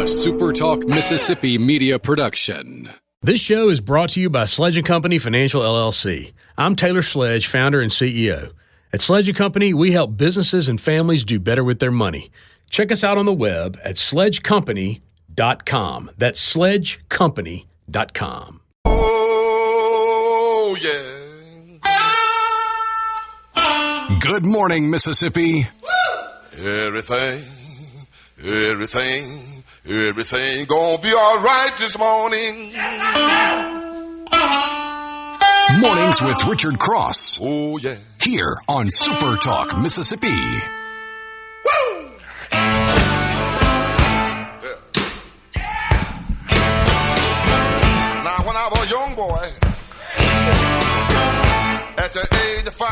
SuperTalk Mississippi media production. This show is brought to you by Sledge & Company Financial LLC. I'm Taylor Sledge, founder and CEO. At Sledge & Company, we help businesses and families do better with their money. Check us out on the web at sledgecompany.com. That's sledgecompany.com. Oh, yeah. Good morning, Mississippi. Everything gonna be all right this morning. Mornings with Richard Cross. Oh, yeah. Here on SuperTalk Mississippi. Woo! Now, when I was a young boy, at the age of 5,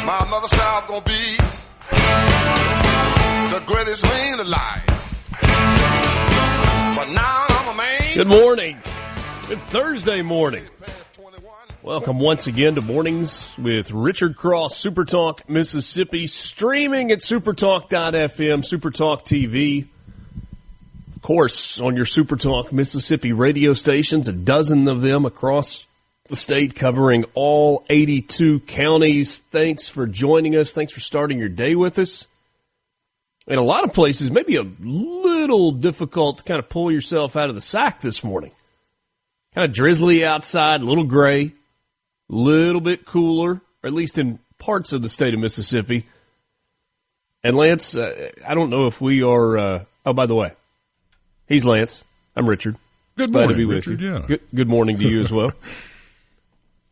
my mother said I was gonna be the greatest man alive. But now I'm a man. Good morning. Good Thursday morning. Welcome once again to Mornings with Richard Cross, SuperTalk Mississippi, streaming at supertalk.fm, SuperTalk TV. Of course, on your SuperTalk Mississippi radio stations, a dozen of them across the state covering all 82 counties. Thanks for joining us. Thanks for starting your day with us. In a lot of places, maybe a little difficult to kind of pull yourself out of the sack this morning. Kind of drizzly outside, a little gray, a little bit cooler, or at least in parts of the state of Mississippi. And Lance, I don't know if we are, oh, by the way, he's Lance. I'm Richard. Good morning, glad to be Richard, with you. yeah. Good morning to you as well.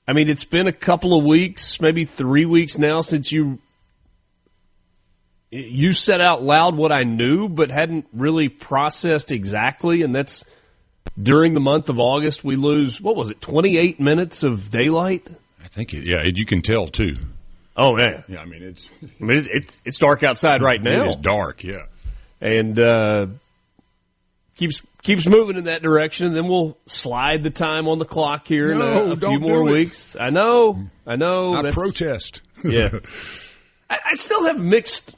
I mean, it's been a couple of weeks, maybe 3 weeks now since you said out loud what I knew but hadn't really processed exactly, and that's during the month of August we lose, 28 minutes of daylight? I think, you can tell, too. Oh, man. Yeah, I mean, it's dark outside right now. It is dark, yeah. And keeps moving in that direction, and then we'll slide the time on the clock here in a few more weeks. I know. I protest. Yeah. I still have mixed...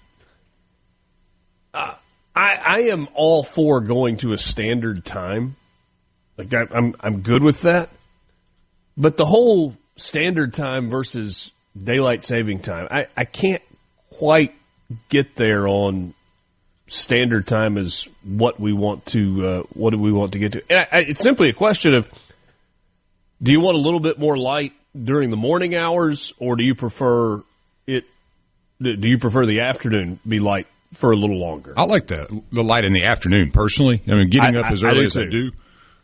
I am all for going to a standard time. Like I'm good with that. But the whole standard time versus daylight saving time, I can't quite get there on standard time as what we want to get to. And it's simply a question of, do you want a little bit more light during the morning hours, or do you prefer the afternoon be light for a little longer? I like the light in the afternoon, personally. I mean, getting up as early as I do,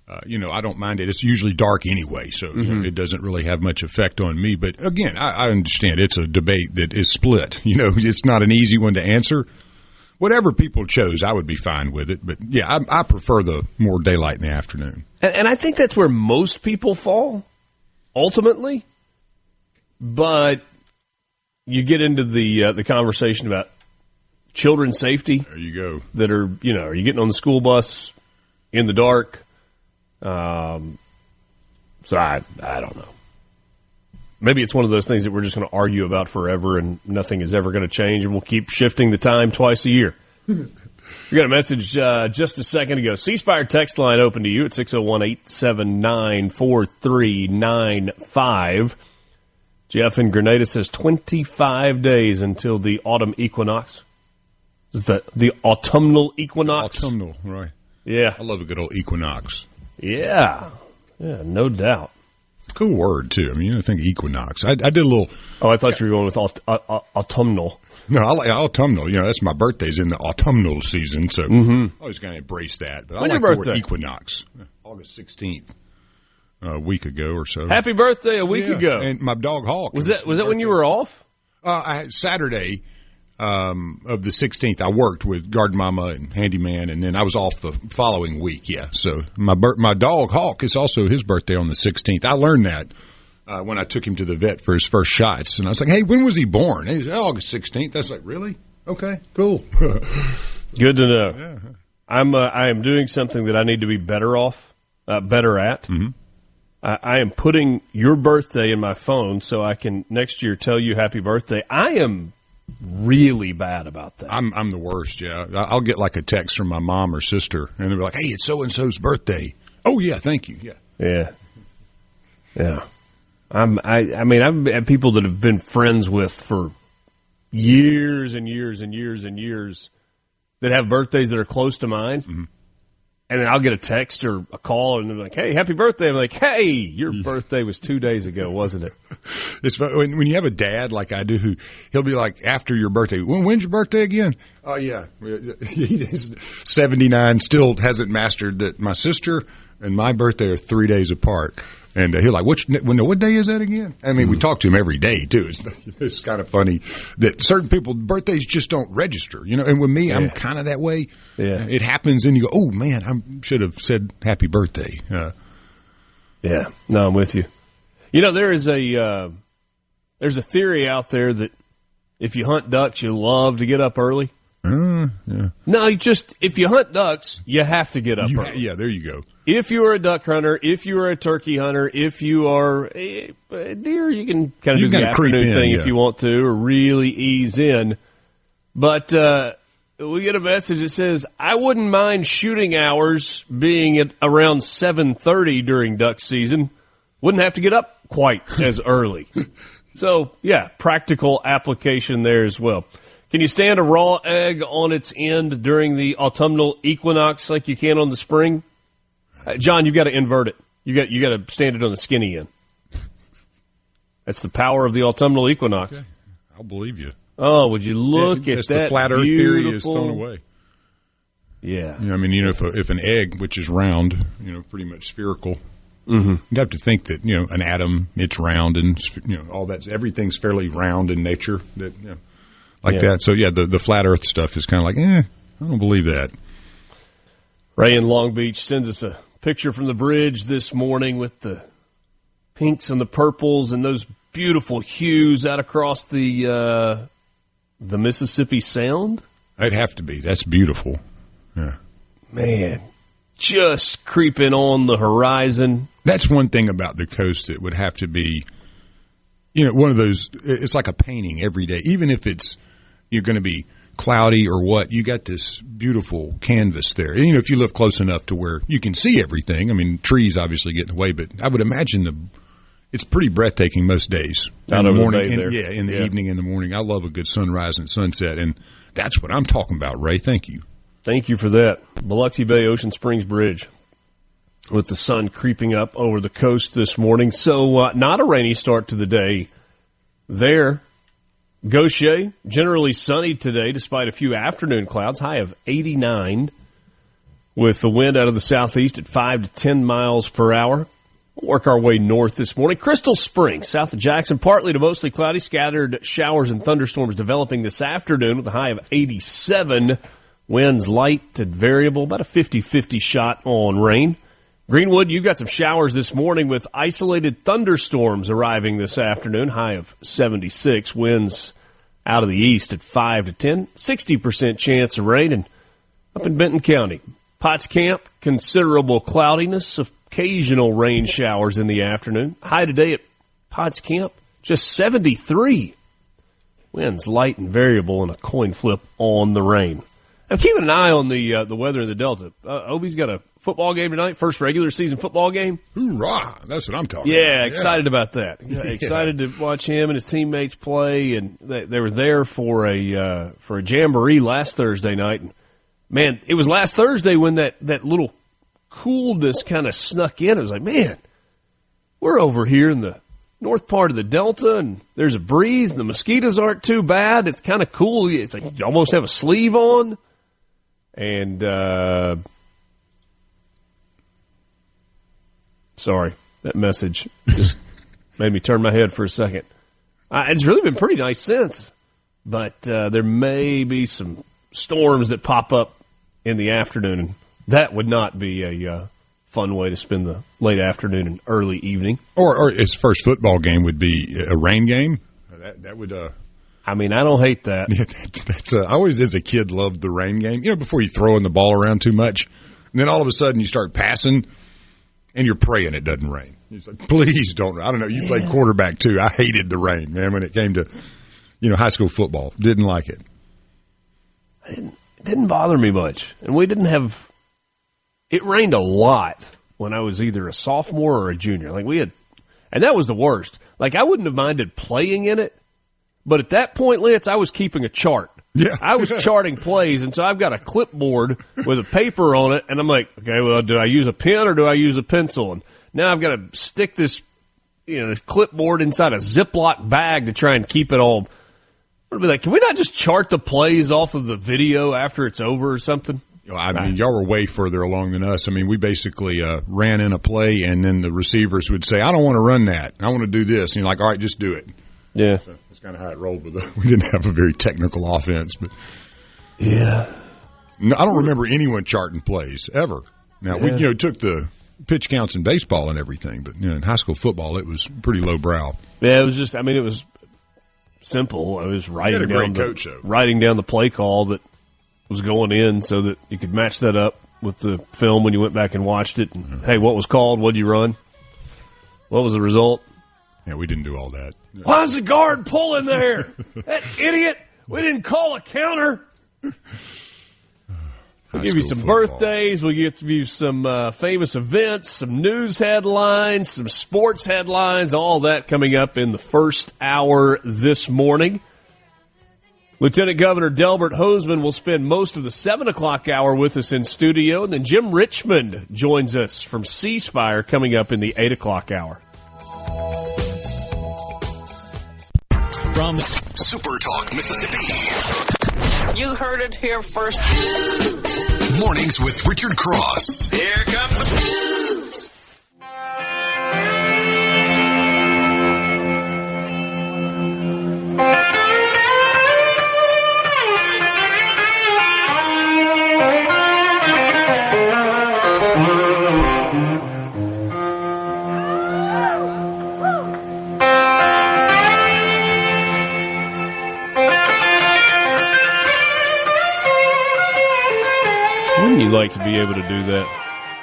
I don't mind it. It's usually dark anyway, so it doesn't really have much effect on me. But again, I understand it's a debate that is split. It's not an easy one to answer. Whatever people chose, I would be fine with it. But yeah, I prefer the more daylight in the afternoon. And I think that's where most people fall, ultimately. But you get into the conversation about children's safety. There you go. That are you getting on the school bus in the dark? So I don't know. Maybe it's one of those things that we're just going to argue about forever, and nothing is ever going to change, and we'll keep shifting the time twice a year. We got a message just a second ago. CSpire text line open to you at 601-879-4395. Jeff in Grenada says 25 days until the autumn equinox. The autumnal equinox? Autumnal, right. Yeah. I love a good old equinox. Yeah, no doubt. Cool word, too. I mean, I think equinox. I did a little... Oh, I thought you were going with autumnal. No, I like autumnal. That's my birthday's in the autumnal season, so I always got to embrace that. But When's I like your the word birthday? equinox. August 16th, a week ago or so. Happy birthday a week ago. And my dog Hawk. Was that when you were off? I had Saturday of the 16th. I worked with Garden Mama and Handyman, and then I was off the following week. Yeah, so my dog Hawk, is also his birthday on the 16th. I learned that when I took him to the vet for his first shots, and I was like, "Hey, when was he born?" And he said, "August 16th." I was like, "Really? Okay, cool." Good to know. Yeah. I am doing something that I need to be better at. Mm-hmm. I am putting your birthday in my phone so I can next year tell you happy birthday. I am really bad about that. I'm the worst, yeah. I'll get like a text from my mom or sister, and they'll be like, hey, it's so-and-so's birthday. Oh, yeah, thank you, yeah. Yeah. I mean, I've had people that have been friends with for years and years and years and years that have birthdays that are close to mine. Mm-hmm. And then I'll get a text or a call, and they're like, hey, happy birthday. I'm like, hey, your birthday was 2 days ago, wasn't it? It's fun. When you have a dad like I do, he'll be like, after your birthday, when's your birthday again? Oh, yeah. He's 79, still hasn't mastered that my sister and my birthday are 3 days apart. And he'll like, what day is that again? I mean, we talk to him every day, too. It's kind of funny that certain people, birthdays just don't register, you know. And with me, I'm kind of that way. Yeah. It happens, and you go, oh, man, I should have said happy birthday. Yeah. No, I'm with you. You know, there's a theory out there that if you hunt ducks, you love to get up early. Yeah. No, if you hunt ducks, you have to get up early. Yeah, there you go. If you are a duck hunter, if you are a turkey hunter, if you are a deer, you can kind of do the afternoon thing if you want to, or really ease in. But we get a message that says, I wouldn't mind shooting hours being at around 7:30 during duck season. Wouldn't have to get up quite as early. So, yeah, practical application there as well. Can you stand a raw egg on its end during the autumnal equinox like you can on the spring? John, you've got to invert it. You got to stand it on the skinny end. That's the power of the autumnal equinox. Okay. I'll believe you. Oh, would you look at that? The flat Earth theory is thrown away. Yeah. You know, I mean, you know, if an egg, which is round, you know, pretty much spherical, you'd have to think that, you know, an atom, it's round, and, you know, all that, everything's fairly round in nature, that, you know, like that. So, yeah, the flat Earth stuff is kind of like, I don't believe that. Ray in Long Beach sends us a picture from the bridge this morning with the pinks and the purples and those beautiful hues out across the Mississippi Sound. It'd have to be. That's beautiful. Yeah. Man, just creeping on the horizon. That's one thing about the coast that would have to be, you know, one of those, it's like a painting every day. Even if you're going to be cloudy or what, you got this beautiful canvas there. And, you know, if you live close enough to where you can see everything, I mean, trees obviously get in the way, but I would imagine it's pretty breathtaking most days. Out in the morning, in the evening, in the morning. I love a good sunrise and sunset, and that's what I'm talking about, Ray. Thank you. Thank you for that. Biloxi Bay Ocean Springs Bridge with the sun creeping up over the coast this morning. So not a rainy start to the day there. Gaucher, generally sunny today despite a few afternoon clouds, high of 89 with the wind out of the southeast at 5 to 10 miles per hour. We'll work our way north this morning. Crystal Springs, south of Jackson, partly to mostly cloudy, scattered showers and thunderstorms developing this afternoon with a high of 87. Winds light to variable, about a 50-50 shot on rain. Greenwood, you've got some showers this morning with isolated thunderstorms arriving this afternoon, high of 76. Winds out of the east at 5 to 10. 60% chance of rain. And up in Benton County, Potts Camp, considerable cloudiness, occasional rain showers in the afternoon. High today at Potts Camp, just 73. Winds light and variable, and a coin flip on the rain. I'm keeping an eye on the weather in the Delta. Obi's got a football game tonight, first regular season football game. Hoorah! That's what I'm talking about. Yeah, excited about that. Excited to watch him and his teammates play, and they were there for a jamboree last Thursday night. And man, it was last Thursday when that little coolness kind of snuck in. I was like, man, we're over here in the north part of the Delta, and there's a breeze, and the mosquitoes aren't too bad. It's kind of cool. It's like you almost have a sleeve on. And, sorry, that message just made me turn my head for a second. It's really been pretty nice since, but there may be some storms that pop up in the afternoon, and that would not be a fun way to spend the late afternoon and early evening. Or his first football game would be a rain game. That would I mean, I don't hate that. That's I always, as a kid, loved the rain game. You know, before you throwing the ball around too much, and then all of a sudden you start passing, and you're praying it doesn't rain. You're like, please don't. I don't know. You played quarterback too. I hated the rain, man. When it came to, high school football. Didn't like it. It didn't bother me much. And we didn't have – it rained a lot when I was either a sophomore or a junior. And that was the worst. I wouldn't have minded playing in it, but at that point, Lance, I was keeping a chart. Yeah. I was charting plays, and so I've got a clipboard with a paper on it, and I'm like, okay, well, do I use a pen or do I use a pencil? And now I've got to stick this, this clipboard inside a Ziploc bag to try and keep it all. I'd be like, can we not just chart the plays off of the video after it's over or something? I mean, y'all were way further along than us. I mean, we basically ran in a play, and then the receivers would say, I don't want to run that. I want to do this. And you're like, all right, just do it. Yeah. So that's kind of how it rolled with us. We didn't have a very technical offense. But yeah. No, I don't remember anyone charting plays, ever. Now, we took the pitch counts in baseball and everything, but in high school football, it was pretty lowbrow. Yeah, it was just, it was simple. I was writing down the play call that was going in so that you could match that up with the film when you went back and watched it. And, hey, what was called? What'd you run? What was the result? Yeah, we didn't do all that. Why's the guard pulling there? That idiot! We didn't call a counter. We'll give you some birthdays. We'll give you some famous events, some news headlines, some sports headlines, all that coming up in the first hour this morning. Lieutenant Governor Delbert Hosemann will spend most of the 7 o'clock hour with us in studio, and then Jim Richmond joins us from CSpire coming up in the 8 o'clock hour. From SuperTalk, Mississippi. You heard it here first. Mornings with Richard Cross. Here comes the news. Wouldn't you like to be able to do that?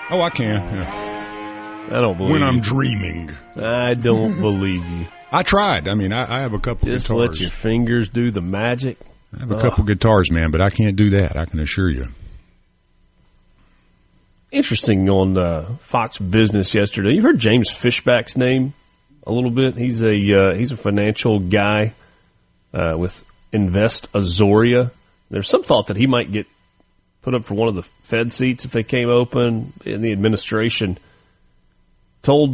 Oh, I can. Yeah. I don't believe when I'm you. dreaming. I don't believe you. I tried. I mean, I have a couple Just guitars. let your fingers do the magic. I have a couple guitars, man, but I can't do that. I can assure you. Interesting on Fox Business yesterday. You heard James Fishback's name a little bit. He's a financial guy with Invest Azoria. There's some thought that he might get put up for one of the Fed seats if they came open. In the administration told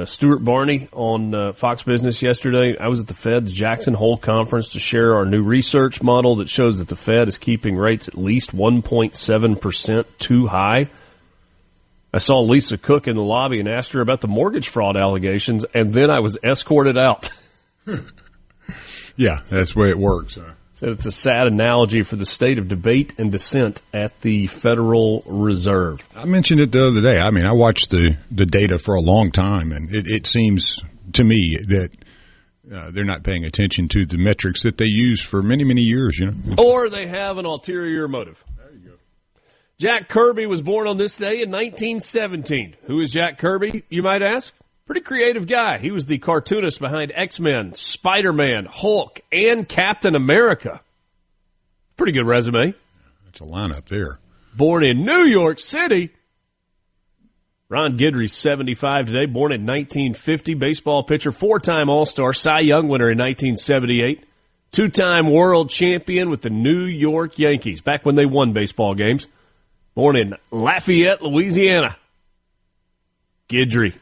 Stuart Barney on Fox Business yesterday. I was at the Fed's Jackson Hole conference to share our new research model that shows that the Fed is keeping rates at least 1.7% too high. I saw Lisa Cook in the lobby and asked her about the mortgage fraud allegations, and then I was escorted out. Yeah, that's the way it works. Said it's a sad analogy for the state of debate and dissent at the Federal Reserve. I mentioned it the other day. I mean, I watched the data for a long time, and it seems to me that they're not paying attention to the metrics that they use for many, many years. Or they have an ulterior motive. There you go. Jack Kirby was born on this day in 1917. Who is Jack Kirby, you might ask? Pretty creative guy. He was the cartoonist behind X-Men, Spider-Man, Hulk, and Captain America. Pretty good resume. That's a lineup there. Born in New York City. Ron Guidry's 75 today, born in 1950. Baseball pitcher, 4-time All-Star, Cy Young winner in 1978. 2-time world champion with the New York Yankees, back when they won baseball games. Born in Lafayette, Louisiana. Guidry.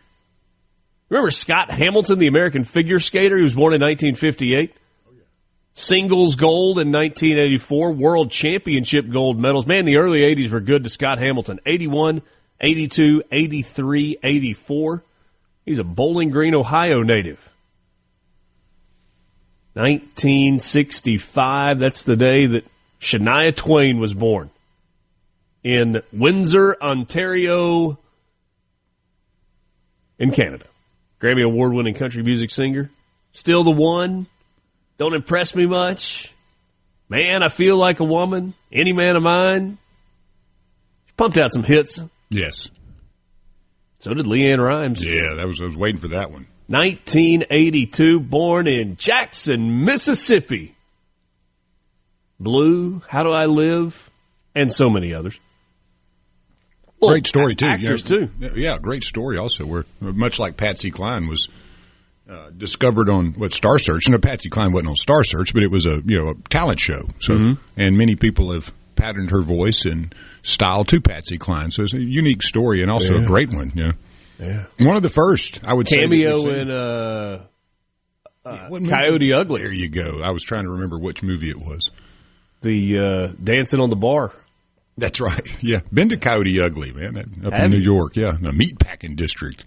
Remember Scott Hamilton, the American figure skater? He was born in 1958. Oh, yeah. Singles gold in 1984. World championship gold medals. Man, the early 80s were good to Scott Hamilton. 81, 82, 83, 84. He's a Bowling Green, Ohio native. 1965, that's the day that Shania Twain was born. In Windsor, Ontario, in Canada. Grammy Award-winning country music singer. Still the one. Don't impress me much. Man, I feel like a woman. Any man of mine. She pumped out some hits. Yes. So did Leanne Rimes. Yeah, I was waiting for that one. 1982, born in Jackson, Mississippi. Blue, How Do I Live, and so many others. Well, great story, too. Actors, too. Yeah, great story also, where much like Patsy Cline was discovered on Star Search. And Patsy Cline wasn't on Star Search, but it was a talent show. So, and many people have patterned her voice and style to Patsy Cline. So it's a unique story and also a great one. Yeah. One of the first, I would say. Cameo in Coyote Ugly. There you go. I was trying to remember which movie it was. The Dancing on the Bar. That's right. Yeah. Been to Coyote Ugly, man, up in New York. Yeah. The meatpacking district.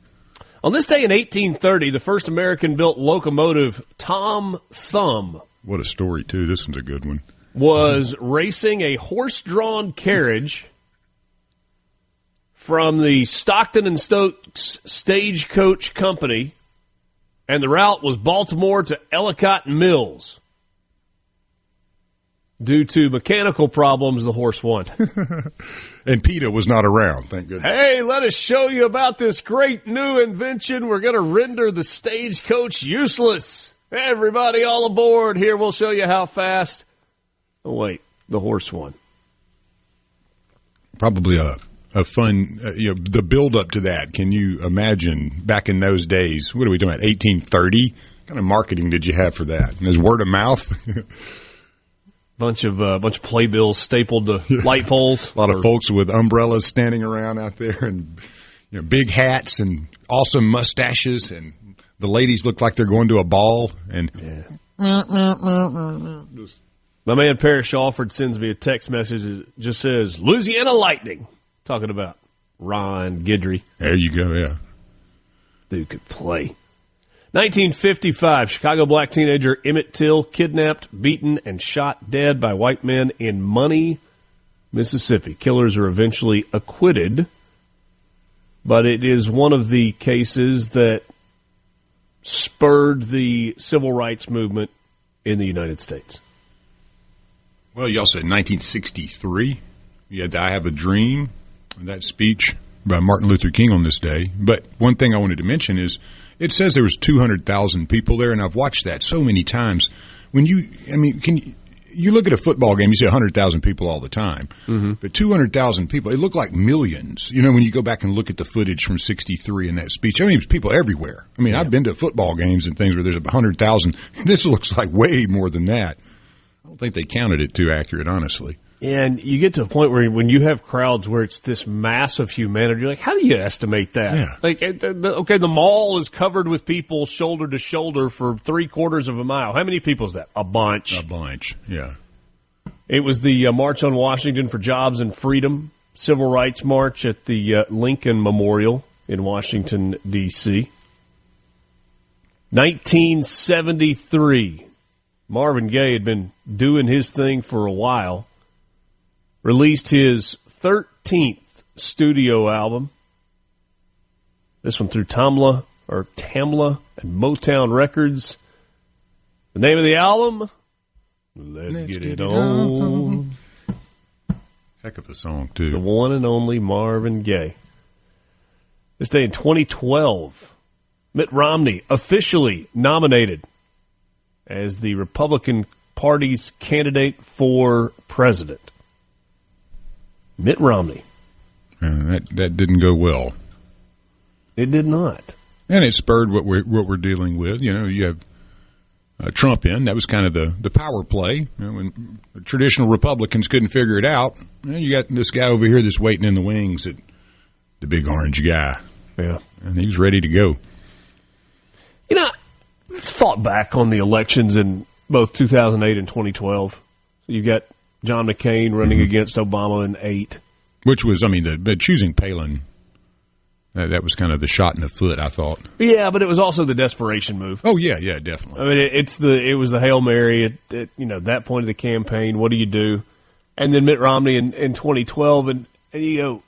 On this day in 1830, the first American-built locomotive, Tom Thumb. What a story, too. This one's a good one. Was racing a horse-drawn carriage from the Stockton and Stokes Stagecoach Company, and the route was Baltimore to Ellicott Mills. Due to mechanical problems, the horse won. And PETA was not around, thank goodness. Hey, let us show you about this great new invention. We're going to render the stagecoach useless. Everybody all aboard. Here, we'll show you how fast. Oh, wait, the horse won. Probably a fun, the build-up to that. Can you imagine back in those days, what are we talking about, 1830? What kind of marketing did you have for that? And is word of mouth? Bunch of playbills stapled to light poles. A lot of folks with umbrellas standing around out there, and big hats and awesome mustaches, and the ladies look like they're going to a ball. And my man Parrish Alford sends me a text message that just says Louisiana Lightning, talking about Ron Guidry. There you go. Yeah, dude could play. 1955, Chicago black teenager Emmett Till kidnapped, beaten, and shot dead by white men in Money, Mississippi. Killers are eventually acquitted, but it is one of the cases that spurred the civil rights movement in the United States. Well, you also said 1963. You had I Have a Dream, that speech by Martin Luther King on this day. But one thing I wanted to mention is, it says there was 200,000 people there, and I've watched that so many times. When you look at a football game, you see 100,000 people all the time. Mm-hmm. But 200,000 people, it looked like millions. When you go back and look at the footage from 63 in that speech, it's people everywhere. I've been to football games and things where there's 100,000. This looks like way more than that. I don't think they counted it too accurate, honestly. And you get to a point where when you have crowds where it's this mass of humanity, you're like, how do you estimate that? Yeah. The mall is covered with people shoulder to shoulder for 3/4 of a mile. How many people is that? A bunch. Yeah. It was the March on Washington for Jobs and Freedom, Civil Rights March at the Lincoln Memorial in Washington, D.C. 1973. Marvin Gaye had been doing his thing for a while. Released his 13th studio album. This one through Tamla and Motown Records. The name of the album, Let's Get It On. Heck of a song, too. The one and only Marvin Gaye. This day in 2012, Mitt Romney officially nominated as the Republican Party's candidate for president. Mitt Romney. That didn't go well. It did not. And it spurred what we're dealing with. You have Trump in. That was kind of the power play. When the traditional Republicans couldn't figure it out, you got this guy over here that's waiting in the wings, the big orange guy. Yeah. And he was ready to go. Thought back on the elections in both 2008 and 2012. So you got John McCain running against Obama in 2008. Which was, the choosing Palin, that was kind of the shot in the foot, I thought. Yeah, but it was also the desperation move. Oh, yeah, definitely. It was the Hail Mary at that point of the campaign. What do you do? And then Mitt Romney in 2012, and you go,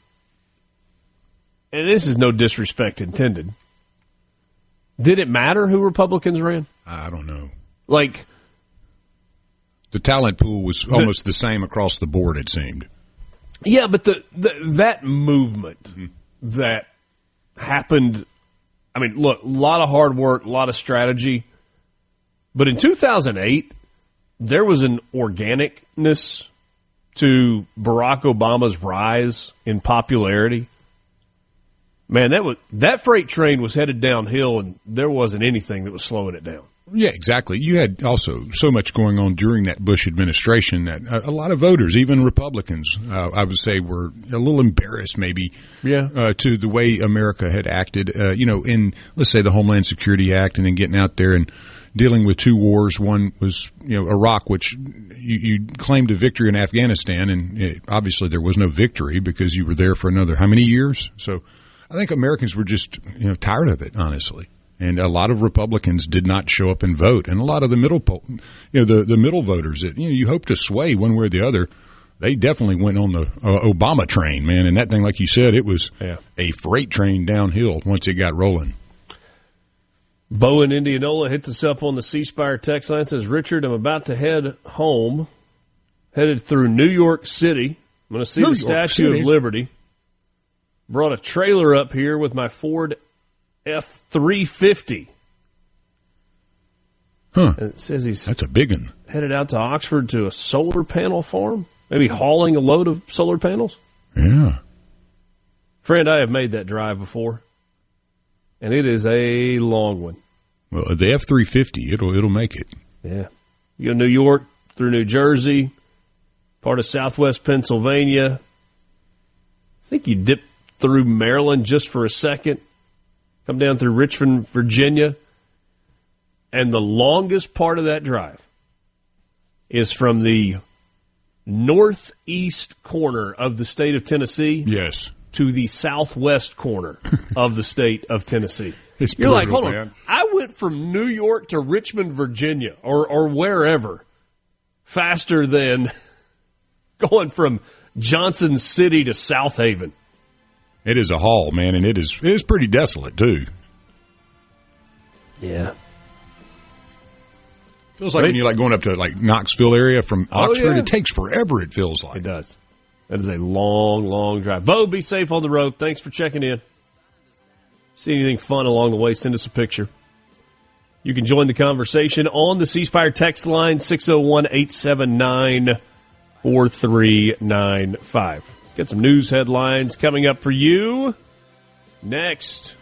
and this is no disrespect intended. Did it matter who Republicans ran? I don't know. The talent pool was almost the same across the board, it seemed. Yeah, but that movement that happened I mean, look, a lot of hard work, a lot of strategy. But in 2008, there was an organicness to Barack Obama's rise in popularity. Man, that freight train was headed downhill, and there wasn't anything that was slowing it down. Yeah, exactly. You had also so much going on during that Bush administration that a lot of voters, even Republicans, I would say, were a little embarrassed maybe to the way America had acted, in, let's say, the Homeland Security Act, and then getting out there and dealing with two wars. One was, Iraq, which you claimed a victory in Afghanistan, and obviously there was no victory because you were there for another how many years? So I think Americans were just tired of it, honestly. And a lot of Republicans did not show up and vote, and a lot of the middle, the middle voters that you hope to sway one way or the other, they definitely went on the Obama train, man. And that thing, like you said, it was a freight train downhill once it got rolling. Bo in Indianola hits us up on the CSpire text line. Says, Richard, I'm about to head home, headed through New York City. I'm going to see the Statue of Liberty. Brought a trailer up here with my Ford F-350. Huh. And it says that's a big one. Headed out to Oxford to a solar panel farm, maybe hauling a load of solar panels. Yeah. Friend, I have made that drive before, and it is a long one. Well, the F-350, it'll make it. Yeah. You go to New York, through New Jersey, part of southwest Pennsylvania. I think you dip through Maryland just for a second. Come down through Richmond, Virginia. And the longest part of that drive is from the northeast corner of the state of Tennessee to the southwest corner of the state of Tennessee. You're like, hold on. I went from New York to Richmond, Virginia, or wherever, faster than going from Johnson City to South Haven. It is a haul, man, and it is pretty desolate, too. Yeah. Feels like when you're going up to Knoxville area from Oxford, it takes forever, it feels like. It does. That is a long, long drive. Bo, be safe on the road. Thanks for checking in. See anything fun along the way, send us a picture. You can join the conversation on the CSpire text line, 601-879-4395. Got some news headlines coming up for you next.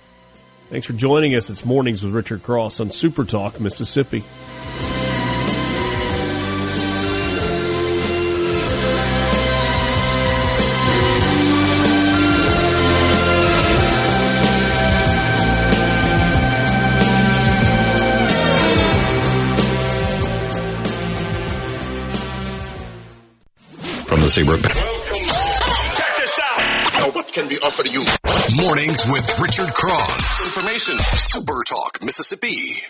Thanks for joining us. It's Mornings with Richard Cross on SuperTalk, Mississippi. From the Seabrook. What can be offered you? Mornings with Richard Cross. Information. Super Talk, Mississippi.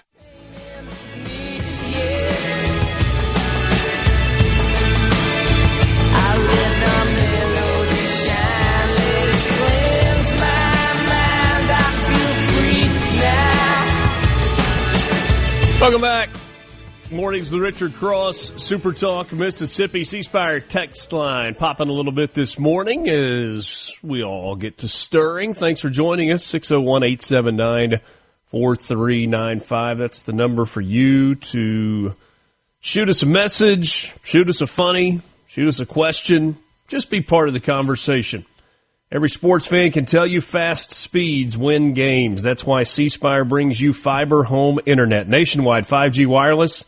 Welcome back. Mornings with Richard Cross, Super Talk, Mississippi. CSpire text line popping a little bit this morning as we all get to stirring. Thanks for joining us, 601-879-4395. That's the number for you to shoot us a message, shoot us a funny, shoot us a question. Just be part of the conversation. Every sports fan can tell you fast speeds win games. That's why CSpire brings you fiber home internet, nationwide 5G wireless,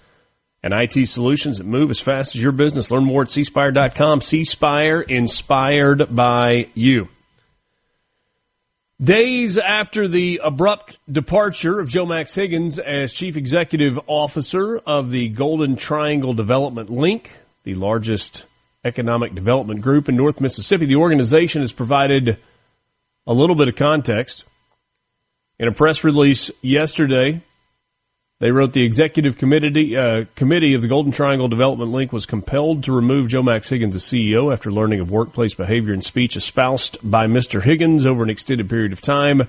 and IT solutions that move as fast as your business. Learn more at CSpire.com. CSpire, inspired by you. Days after the abrupt departure of Joe Max Higgins as Chief Executive Officer of the Golden Triangle Development Link, the largest economic development group in North Mississippi, the organization has provided a little bit of context. In a press release yesterday, they wrote the executive committee of the Golden Triangle Development Link was compelled to remove Joe Max Higgins as CEO after learning of workplace behavior and speech espoused by Mr. Higgins over an extended period of time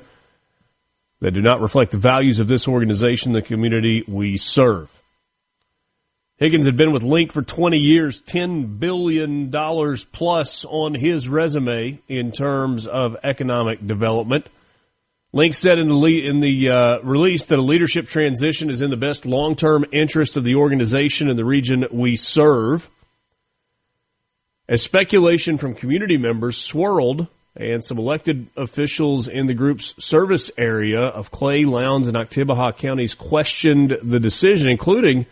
that do not reflect the values of this organization, the community we serve. Higgins had been with Link for 20 years, $10 billion plus on his resume in terms of economic development. Link said in the release that a leadership transition is in the best long-term interest of the organization and the region we serve. As speculation from community members swirled and some elected officials in the group's service area of Clay, Lowndes, and Oktibbeha counties questioned the decision, including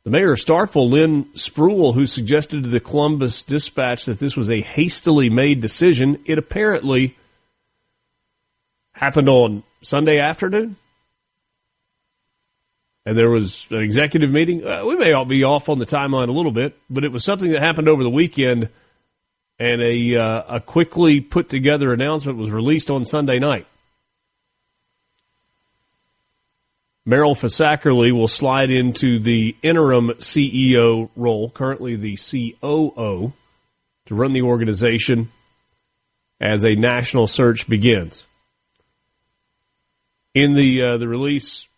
the mayor of Starkville, Lynn Spruill, who suggested to the Columbus Dispatch that this was a hastily made decision. It apparently happened on Sunday afternoon, and there was an executive meeting. We may all be off on the timeline a little bit, but it was something that happened over the weekend, and a quickly put-together announcement was released on Sunday night. Merrill Fasackerly will slide into the interim CEO role, currently the COO, to run the organization as a national search begins. In the release,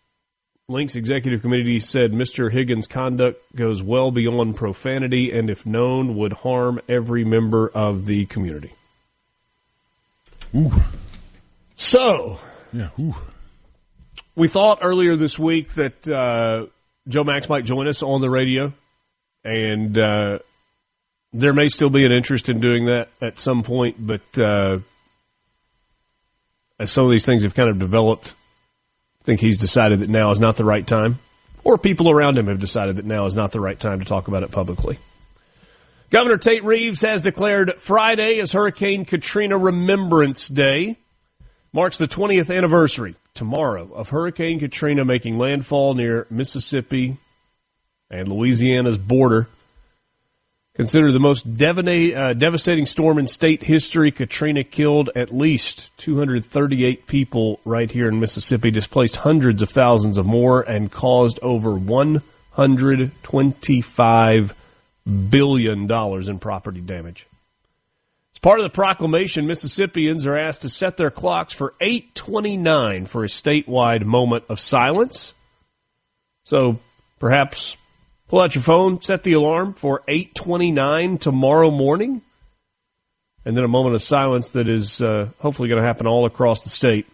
Link's executive committee said Mr. Higgins' conduct goes well beyond profanity and, if known, would harm every member of the community. Ooh. So, yeah, ooh. We thought earlier this week that Joe Max might join us on the radio, and there may still be an interest in doing that at some point, but as some of these things have kind of developed, I think he's decided that now is not the right time, or people around him have decided that now is not the right time to talk about it publicly. Governor Tate Reeves has declared Friday as Hurricane Katrina Remembrance Day. Marks the 20th anniversary tomorrow of Hurricane Katrina making landfall near Mississippi and Louisiana's border. Considered the most devastating storm in state history, Katrina killed at least 238 people right here in Mississippi, displaced hundreds of thousands of more, and caused over $125 billion in property damage. As part of the proclamation, Mississippians are asked to set their clocks for 8:29 for a statewide moment of silence. So perhaps pull out your phone, set the alarm for 8:29 tomorrow morning, and then a moment of silence that is hopefully going to happen all across the state.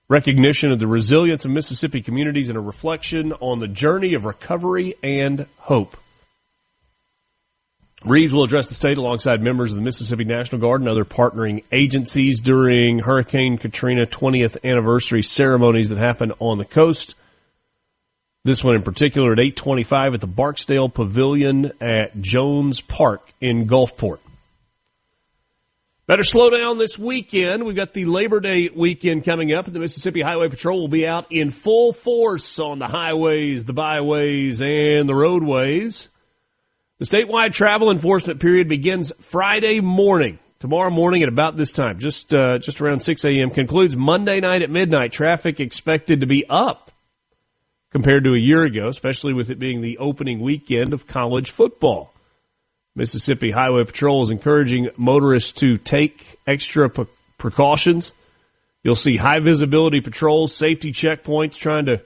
Recognition of the resilience of Mississippi communities and a reflection on the journey of recovery and hope. Reeves will address the state alongside members of the Mississippi National Guard and other partnering agencies during Hurricane Katrina 20th anniversary ceremonies that happen on the coast. This one in particular at 8:25 at the Barksdale Pavilion at Jones Park in Gulfport. Better slow down this weekend. We've got the Labor Day weekend coming up, and the Mississippi Highway Patrol will be out in full force on the highways, the byways, and the roadways. The statewide travel enforcement period begins Friday morning, tomorrow morning at about this time, just around 6 a.m., concludes Monday night at midnight. Traffic expected to be up compared to a year ago, especially with it being the opening weekend of college football. Mississippi Highway Patrol is encouraging motorists to take extra precautions. You'll see high-visibility patrols, safety checkpoints trying to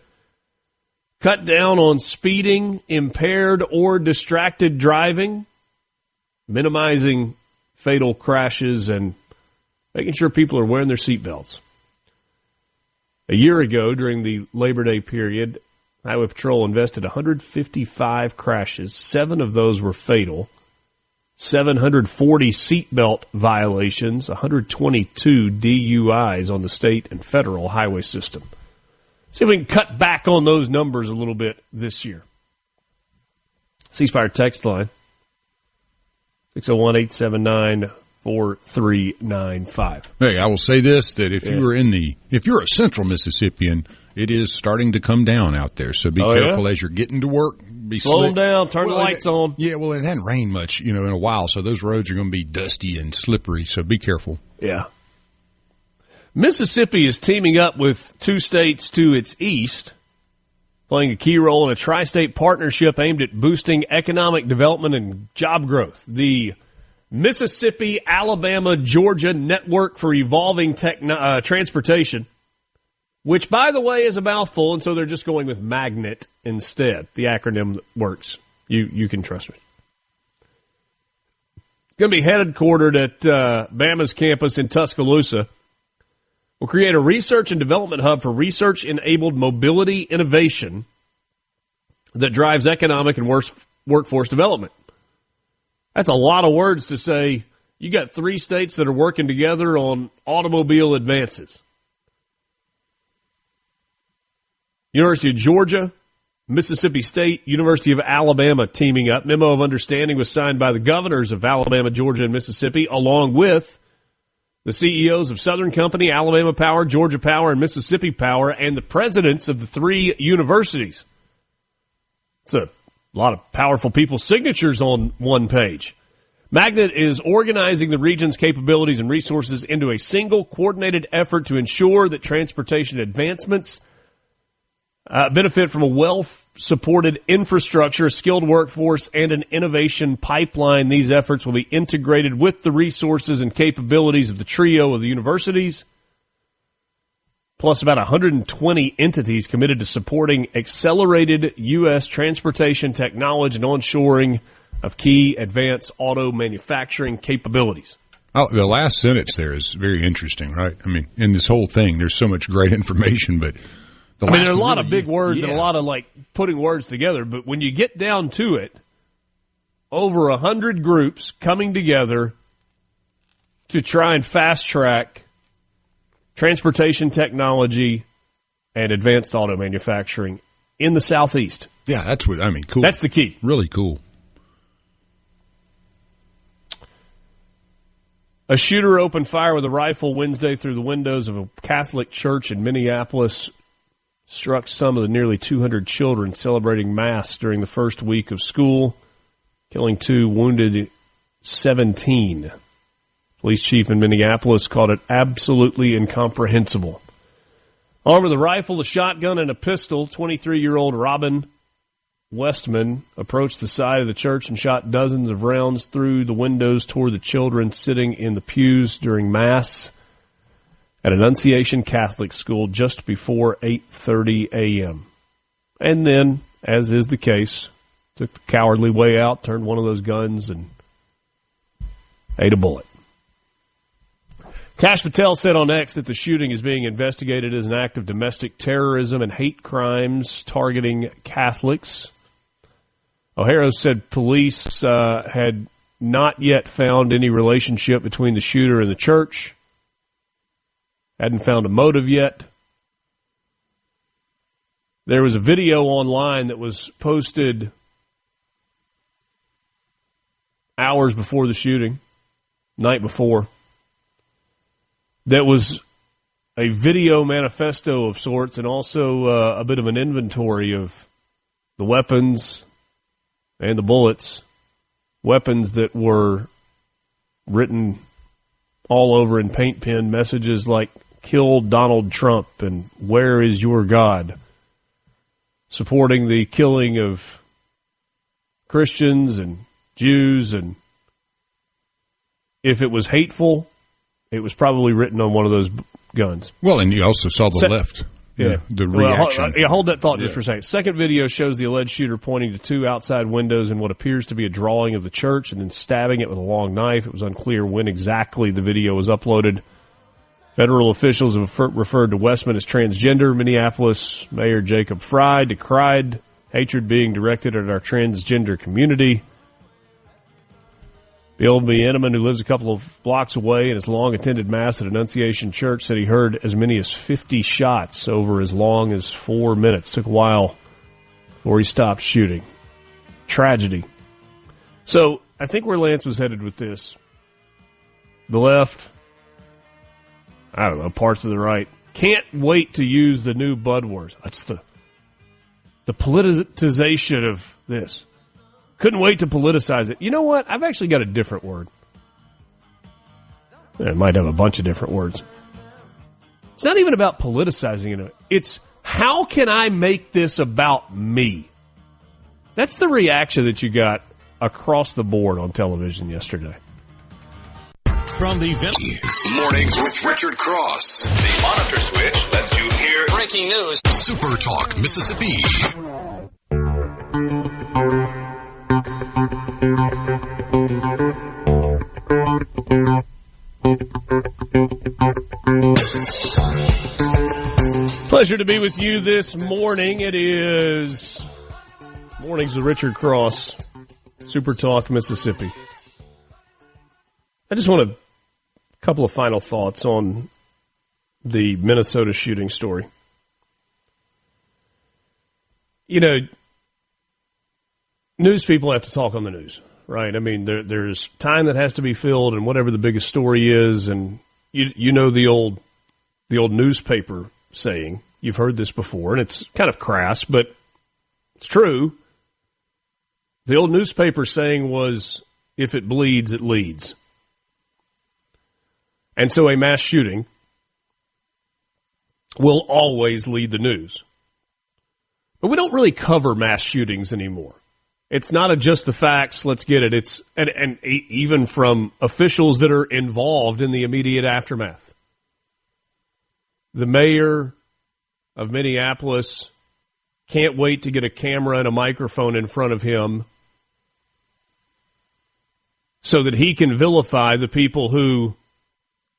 cut down on speeding, impaired or distracted driving, minimizing fatal crashes, and making sure people are wearing their seatbelts. A year ago, during the Labor Day period, Highway Patrol invested 155 crashes. 7 of those were fatal. 740 seatbelt violations, 122 DUIs on the state and federal highway system. See if we can cut back on those numbers a little bit this year. CSpire text line, 601-879-4395. Hey, I will say this, that if you're a central Mississippian, it is starting to come down out there. So be careful as you're getting to work. Slow them down, turn the lights on. Yeah, well, it hadn't rained much, in a while, so those roads are going to be dusty and slippery, so be careful. Yeah. Mississippi is teaming up with 2 states to its east, playing a key role in a tri-state partnership aimed at boosting economic development and job growth. The Mississippi, Alabama, Georgia Network for Evolving Transportation, which, by the way, is a mouthful, and so they're just going with MAGNET instead. The acronym that works. You can trust me. Going to be headquartered at Bama's campus in Tuscaloosa. will create a research and development hub for research-enabled mobility innovation that drives economic and workforce development. That's a lot of words to say. You got 3 states that are working together on automobile advances. University of Georgia, Mississippi State, University of Alabama teaming up. Memo of understanding was signed by the governors of Alabama, Georgia, and Mississippi, along with the CEOs of Southern Company, Alabama Power, Georgia Power, and Mississippi Power, and the presidents of the 3 universities. It's a lot of powerful people's signatures on one page. Magnet is organizing the region's capabilities and resources into a single coordinated effort to ensure that transportation advancements benefit from a well-supported infrastructure, a skilled workforce, and an innovation pipeline. These efforts will be integrated with the resources and capabilities of the trio of the universities, plus about 120 entities committed to supporting accelerated U.S. transportation technology and onshoring of key advanced auto manufacturing capabilities. Oh, the last sentence there is very interesting, right? I mean, in this whole thing, there's so much great information, but there are a lot of big words and a lot of putting words together, but when you get down to it, over 100 groups coming together to try and fast track transportation technology and advanced auto manufacturing in the Southeast. Yeah, that's what I mean. Cool. That's the key. Really cool. A shooter opened fire with a rifle Wednesday through the windows of a Catholic church in Minneapolis, struck some of the nearly 200 children celebrating Mass during the first week of school, killing 2, wounded 17. Police chief in Minneapolis called it absolutely incomprehensible. Armed with a rifle, a shotgun, and a pistol, 23-year-old Robin Westman approached the side of the church and shot dozens of rounds through the windows toward the children sitting in the pews during Mass at Annunciation Catholic School just before 8:30 a.m. And then, as is the case, took the cowardly way out, turned one of those guns, and ate a bullet. Kash Patel said on X that the shooting is being investigated as an act of domestic terrorism and hate crimes targeting Catholics. O'Hara said police had not yet found any relationship between the shooter and the church. Hadn't found a motive yet. There was a video online that was posted hours before the shooting, night before, that was a video manifesto of sorts and also a bit of an inventory of the weapons and the bullets, weapons that were written all over in paint pen, messages like, "Kill Donald Trump" and "Where is your God?" supporting the killing of Christians and Jews, and if it was hateful, it was probably written on one of those guns. Well, and you also saw the left. Yeah. The reaction. Hold that thought just for a second. Second video shows the alleged shooter pointing to 2 outside windows in what appears to be a drawing of the church and then stabbing it with a long knife. It was unclear when exactly the video was uploaded. Federal officials have referred to Westman as transgender. Minneapolis Mayor Jacob Fry decried hatred being directed at our transgender community. Bill Bieneman, who lives a couple of blocks away and has long attended Mass at Annunciation Church, said he heard as many as 50 shots over as long as 4 minutes. Took a while before he stopped shooting. Tragedy. So I think where Lance was headed with this, the left, I don't know, parts of the right, can't wait to use the new buzzwords. That's the politicization of this. Couldn't wait to politicize it. You know what? I've actually got a different word. It might have a bunch of different words. It's not even about politicizing it. It's how can I make this about me? That's the reaction that you got across the board on television yesterday. From the Mornings with Richard Cross. The monitor switch lets you hear breaking news. Super Talk, Mississippi. Pleasure to be with you this morning. It is Mornings with Richard Cross, Super Talk, Mississippi. I just want a couple of final thoughts on the Minnesota shooting story. You know, news people have to talk on the news, right? I mean, there's time that has to be filled and whatever the biggest story is, and you know the old newspaper saying. You've heard this before, and it's kind of crass, but it's true. The old newspaper saying was, if it bleeds, it leads. And so a mass shooting will always lead the news. But we don't really cover mass shootings anymore. It's not just the facts, let's get it. It's and even from officials that are involved in the immediate aftermath. The mayor of Minneapolis can't wait to get a camera and a microphone in front of him so that he can vilify the people who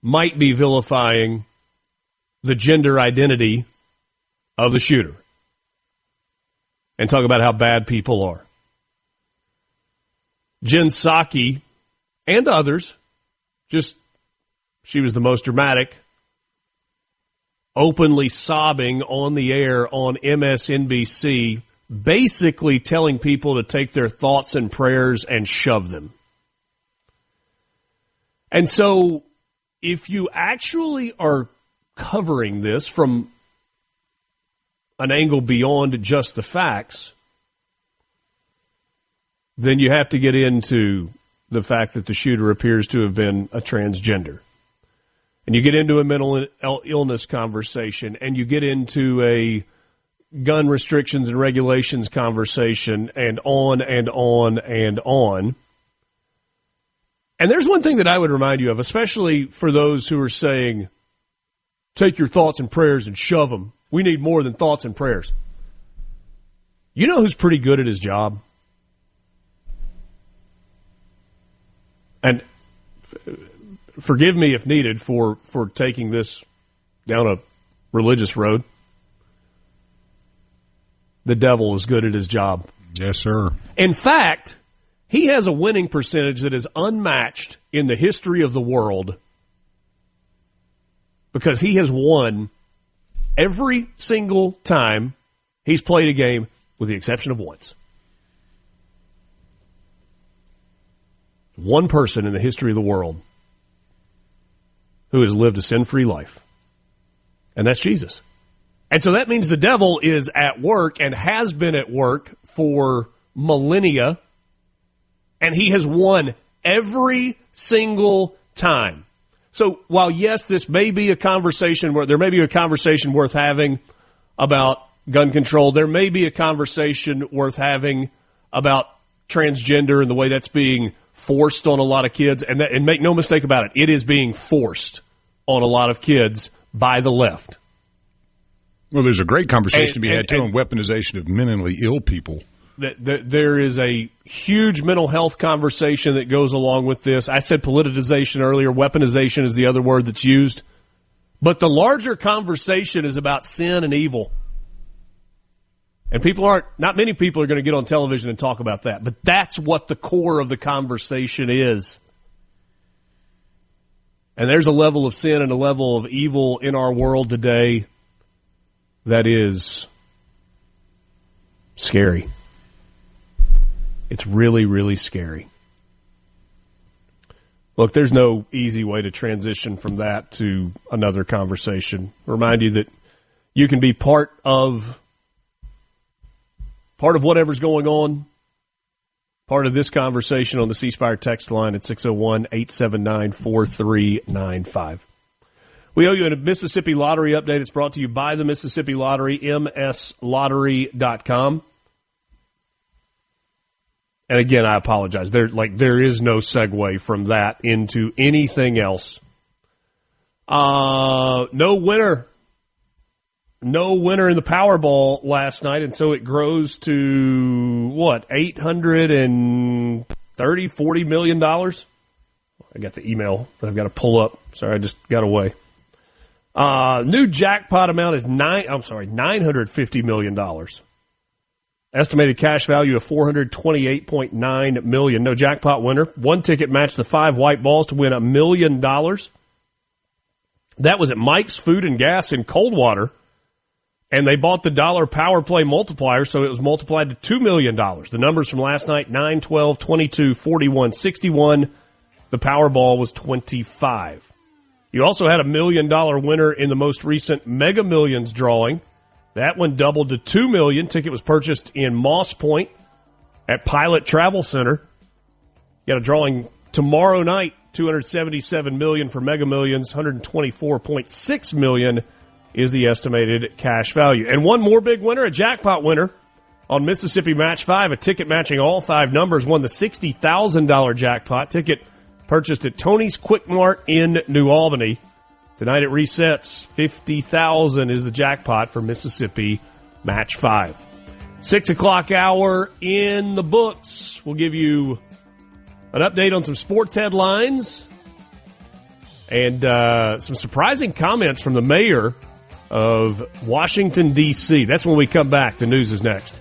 might be vilifying the gender identity of the shooter and talk about how bad people are. Jen Psaki and others, she was the most dramatic, openly sobbing on the air on MSNBC, basically telling people to take their thoughts and prayers and shove them. And so if you actually are covering this from an angle beyond just the facts, then you have to get into the fact that the shooter appears to have been a transgender. And you get into a mental illness conversation, and you get into a gun restrictions and regulations conversation, and on and on and on. And there's one thing that I would remind you of, especially for those who are saying, take your thoughts and prayers and shove them. We need more than thoughts and prayers. You know who's pretty good at his job? And forgive me if needed for taking this down a religious road. The devil is good at his job. Yes, sir. In fact, he has a winning percentage that is unmatched in the history of the world because he has won every single time he's played a game with the exception of once. One person in the history of the world who has lived a sin-free life, and that's Jesus. And so that means the devil is at work and has been at work for millennia, and he has won every single time. So while, yes, this may be a conversation where there may be a conversation worth having about gun control, there may be a conversation worth having about transgender and the way that's being forced on a lot of kids, and make no mistake about it, it is being forced on a lot of kids by the left. Well, there's a great conversation to be had, too, on weaponization of mentally ill people. There is a huge mental health conversation that goes along with this. I said politicization earlier. Weaponization is the other word that's used. But the larger conversation is about sin and evil. And not many people are going to get on television and talk about that. But that's what the core of the conversation is. And there's a level of sin and a level of evil in our world today that is scary. It's really, really scary. Look, there's no easy way to transition from that to another conversation. Remind you that you can be part of whatever's going on, part of this conversation on the CSpire text line at 601-879-4395. We owe you a Mississippi Lottery update. It's brought to you by the Mississippi Lottery, mslottery.com. And again, I apologize. There is no segue from that into anything else. No winner. No winner in the Powerball last night, and so it grows to, $830, $40 million? I got the email that I've got to pull up. Sorry, I just got away. New jackpot amount is $950 million. Estimated cash value of $428.9 million. No jackpot winner. One ticket matched the 5 white balls to win $1 million. That was at Mike's Food and Gas in Coldwater. And they bought the dollar power play multiplier, so it was multiplied to $2 million. The numbers from last night, 9, 12, 22, 41, 61. The Powerball was 25. You also had $1 million winner in the most recent Mega Millions drawing. That one doubled to $2 million. Ticket was purchased in Moss Point at Pilot Travel Center. You got a drawing tomorrow night, $277 million for Mega Millions, $124.6 million is the estimated cash value. And one more big winner, a jackpot winner on Mississippi Match 5, a ticket matching all 5 numbers, won the $60,000 jackpot. Ticket purchased at Tony's Quick Mart in New Albany. Tonight it resets. $50,000 is the jackpot for Mississippi Match 5. 6 o'clock hour in the books. We'll give you an update on some sports headlines and some surprising comments from the mayor of Washington, D.C. That's when we come back. The news is next.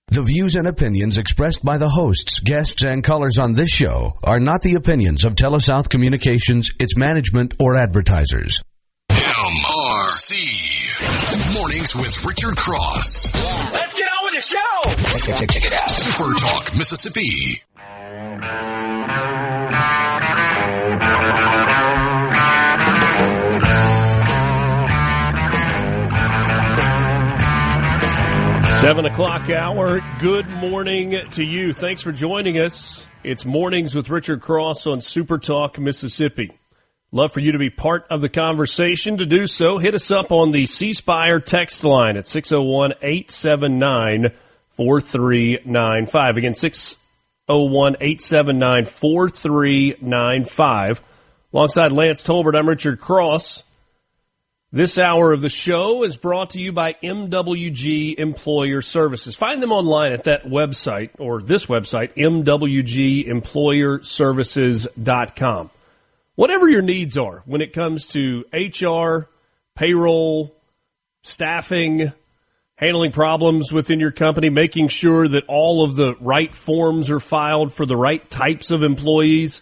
The views and opinions expressed by the hosts, guests, and callers on this show are not the opinions of TeleSouth Communications, its management, or advertisers. MRC. Mornings with Richard Cross. Let's get on with the show. Check it out. Super Talk, Mississippi. 7 o'clock hour. Good morning to you. Thanks for joining us. It's Mornings with Richard Cross on Super Talk, Mississippi. Love for you to be part of the conversation. To do so, hit us up on the CSpire text line at 601-879-4395. Again, 601-879-4395. Alongside Lance Tolbert, I'm Richard Cross. This hour of the show is brought to you by MWG Employer Services. Find them online at that website, or this website, MWGEmployerServices.com. Whatever your needs are when it comes to HR, payroll, staffing, handling problems within your company, making sure that all of the right forms are filed for the right types of employees,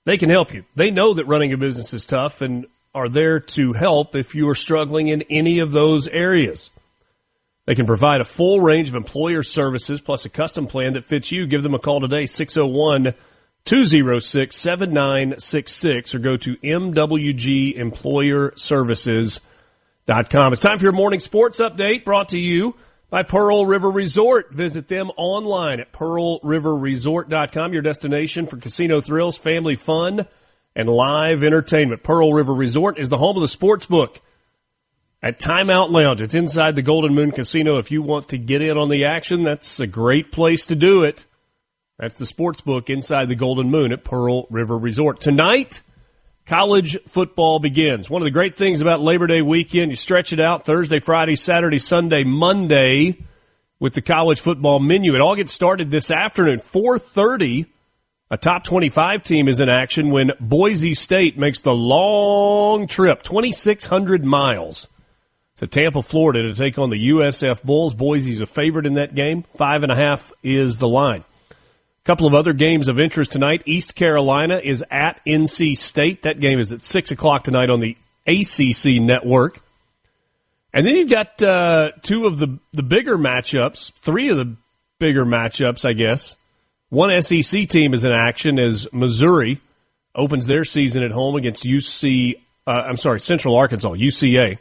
they can help you. They know that running a business is tough and are there to help if you are struggling in any of those areas. They can provide a full range of employer services plus a custom plan that fits you. Give them a call today, 601-206-7966, or go to MWGEmployerServices.com. It's time for your morning sports update, brought to you by Pearl River Resort. Visit them online at PearlRiverResort.com, your destination for casino thrills, family fun, and live entertainment. Pearl River Resort is the home of the sports book at Timeout Lounge. It's inside the Golden Moon Casino. If you want to get in on the action, that's a great place to do it. That's the sports book inside the Golden Moon at Pearl River Resort. Tonight, college football begins. One of the great things about Labor Day weekend, you stretch it out Thursday, Friday, Saturday, Sunday, Monday with the college football menu. It all gets started this afternoon, 4:30. A top 25 team is in action when Boise State makes the long trip, 2,600 miles, to Tampa, Florida to take on the USF Bulls. Boise's a favorite in that game. 5.5 is the line. A couple of other games of interest tonight. East Carolina is at NC State. That game is at 6 o'clock tonight on the ACC network. And then you've got two of the bigger matchups, three of the bigger matchups, I guess. One SEC team is in action as Missouri opens their season at home against Central Arkansas, UCA.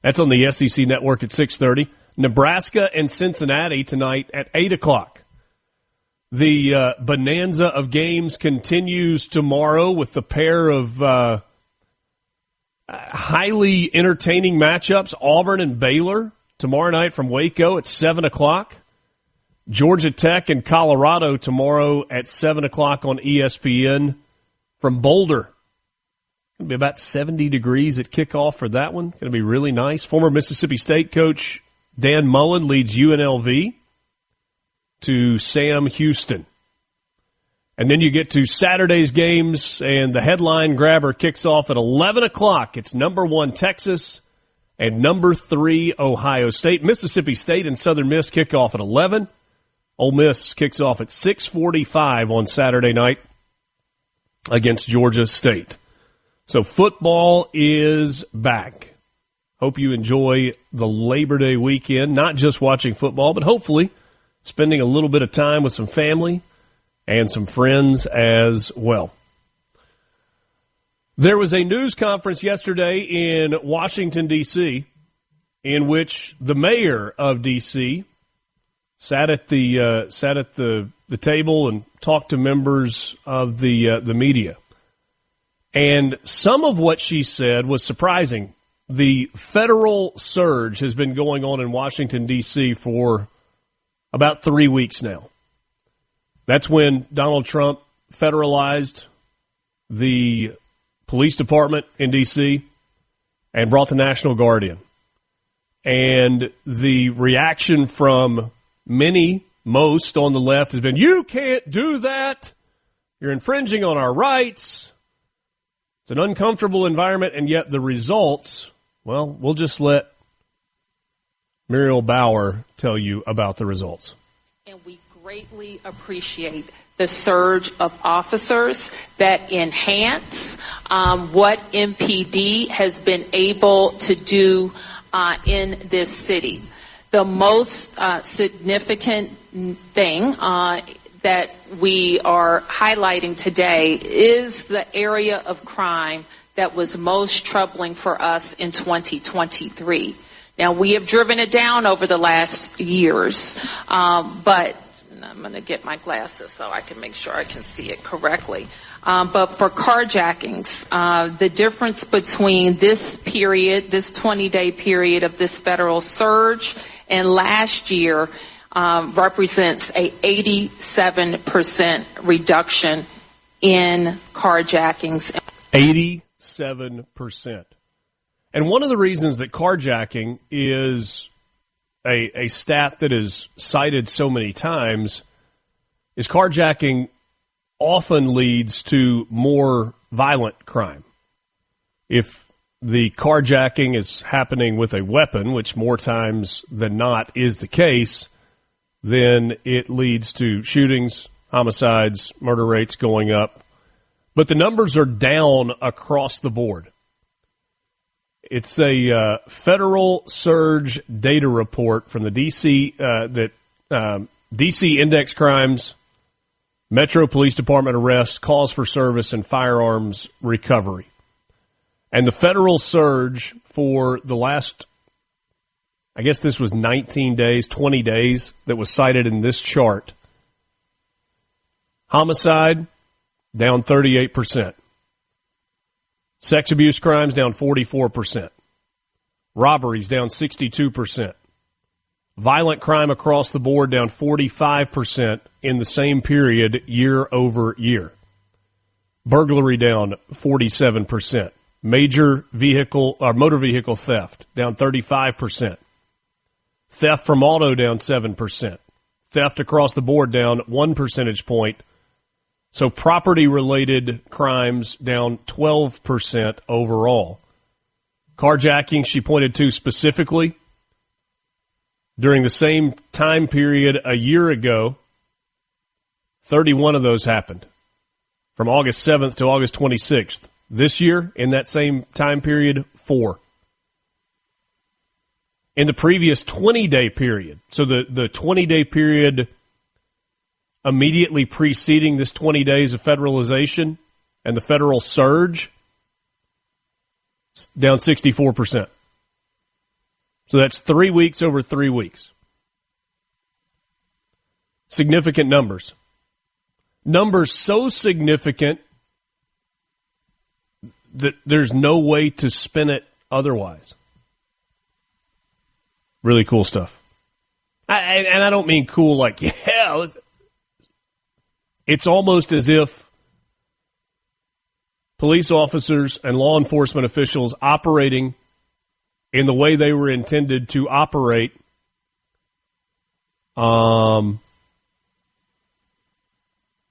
That's on the SEC network at 6:30. Nebraska and Cincinnati tonight at 8 o'clock. The bonanza of games continues tomorrow with the pair of highly entertaining matchups, Auburn and Baylor, tomorrow night from Waco at 7 o'clock. Georgia Tech and Colorado tomorrow at 7 o'clock on ESPN from Boulder. Going to be about 70 degrees at kickoff for that one. Going to be really nice. Former Mississippi State coach Dan Mullen leads UNLV to Sam Houston. And then you get to Saturday's games, and the headline grabber kicks off at 11 o'clock. It's number 1 Texas and number 3 Ohio State. Mississippi State and Southern Miss kick off at 11. Ole Miss kicks off at 6:45 on Saturday night against Georgia State. So football is back. Hope you enjoy the Labor Day weekend, not just watching football, but hopefully spending a little bit of time with some family and some friends as well. There was a news conference yesterday in Washington, D.C., in which the mayor of D.C. sat at the table and talked to members of the media. And some of what she said was surprising. The federal surge has been going on in Washington, D.C. for about 3 weeks now. That's when Donald Trump federalized the police department in D.C. and brought the National Guard in. And the reaction from most on the left has been, you can't do that. You're infringing on our rights. It's an uncomfortable environment, and yet the results, well, we'll just let Muriel Bauer tell you about the results. And we greatly appreciate the surge of officers that enhance what MPD has been able to do in this city. The most significant thing that we are highlighting today is the area of crime that was most troubling for us in 2023. Now, we have driven it down over the last years, but I'm going to get my glasses so I can make sure I can see it correctly. But for carjackings, the difference between this period, this 20-day period of this federal surge and last year represents a 87% reduction in carjackings. 87%. And one of the reasons that carjacking is a stat that is cited so many times is carjacking often leads to more violent crime. If the carjacking is happening with a weapon, which more times than not is the case, then it leads to shootings, homicides, murder rates going up. But the numbers are down across the board. It's a federal surge data report from the DC DC Index Crimes, Metro Police Department arrest, calls for service, and firearms recovery. And the federal surge for the last, I guess this was 19 days, 20 days, that was cited in this chart. Homicide, down 38%. Sex abuse crimes, down 44%. Robberies, down 62%. Violent crime across the board, down 45% in the same period year over year. Burglary, down 47%. Motor vehicle theft, down 35%. Theft from auto, down 7%. Theft across the board, down 1 percentage point. So property-related crimes down 12% overall. Carjacking, she pointed to specifically, during the same time period a year ago, 31 of those happened, from August 7th to August 26th. This year, in that same time period, 4. In the previous 20-day period, so the 20-day period immediately preceding this 20 days of federalization and the federal surge, down 64%. So that's 3 weeks over 3 weeks. Significant numbers. Numbers so significant that there's no way to spin it otherwise. Really cool stuff. And I don't mean cool like, yeah, it's almost as if police officers and law enforcement officials operating in the way they were intended to operate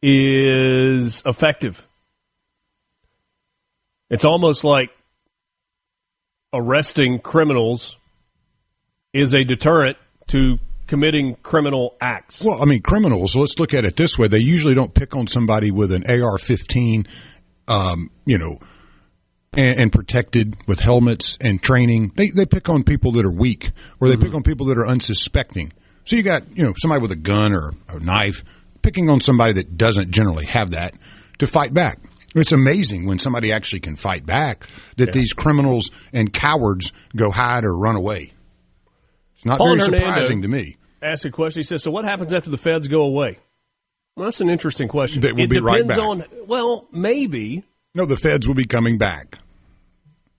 is effective. It's almost like arresting criminals is a deterrent to committing criminal acts. Well, I mean, criminals, let's look at it this way. They usually don't pick on somebody with an AR-15, and protected with helmets and training. They pick on people that are weak, or they pick on people that are unsuspecting. So you got, somebody with a gun or a knife picking on somebody that doesn't generally have that to fight back. It's amazing when somebody actually can fight back that these criminals and cowards go hide or run away. It's not very surprising to me. Asked a question. He says, so what happens after the feds go away? Well, that's an interesting question. They will be right back. Well, maybe. No, the feds will be coming back.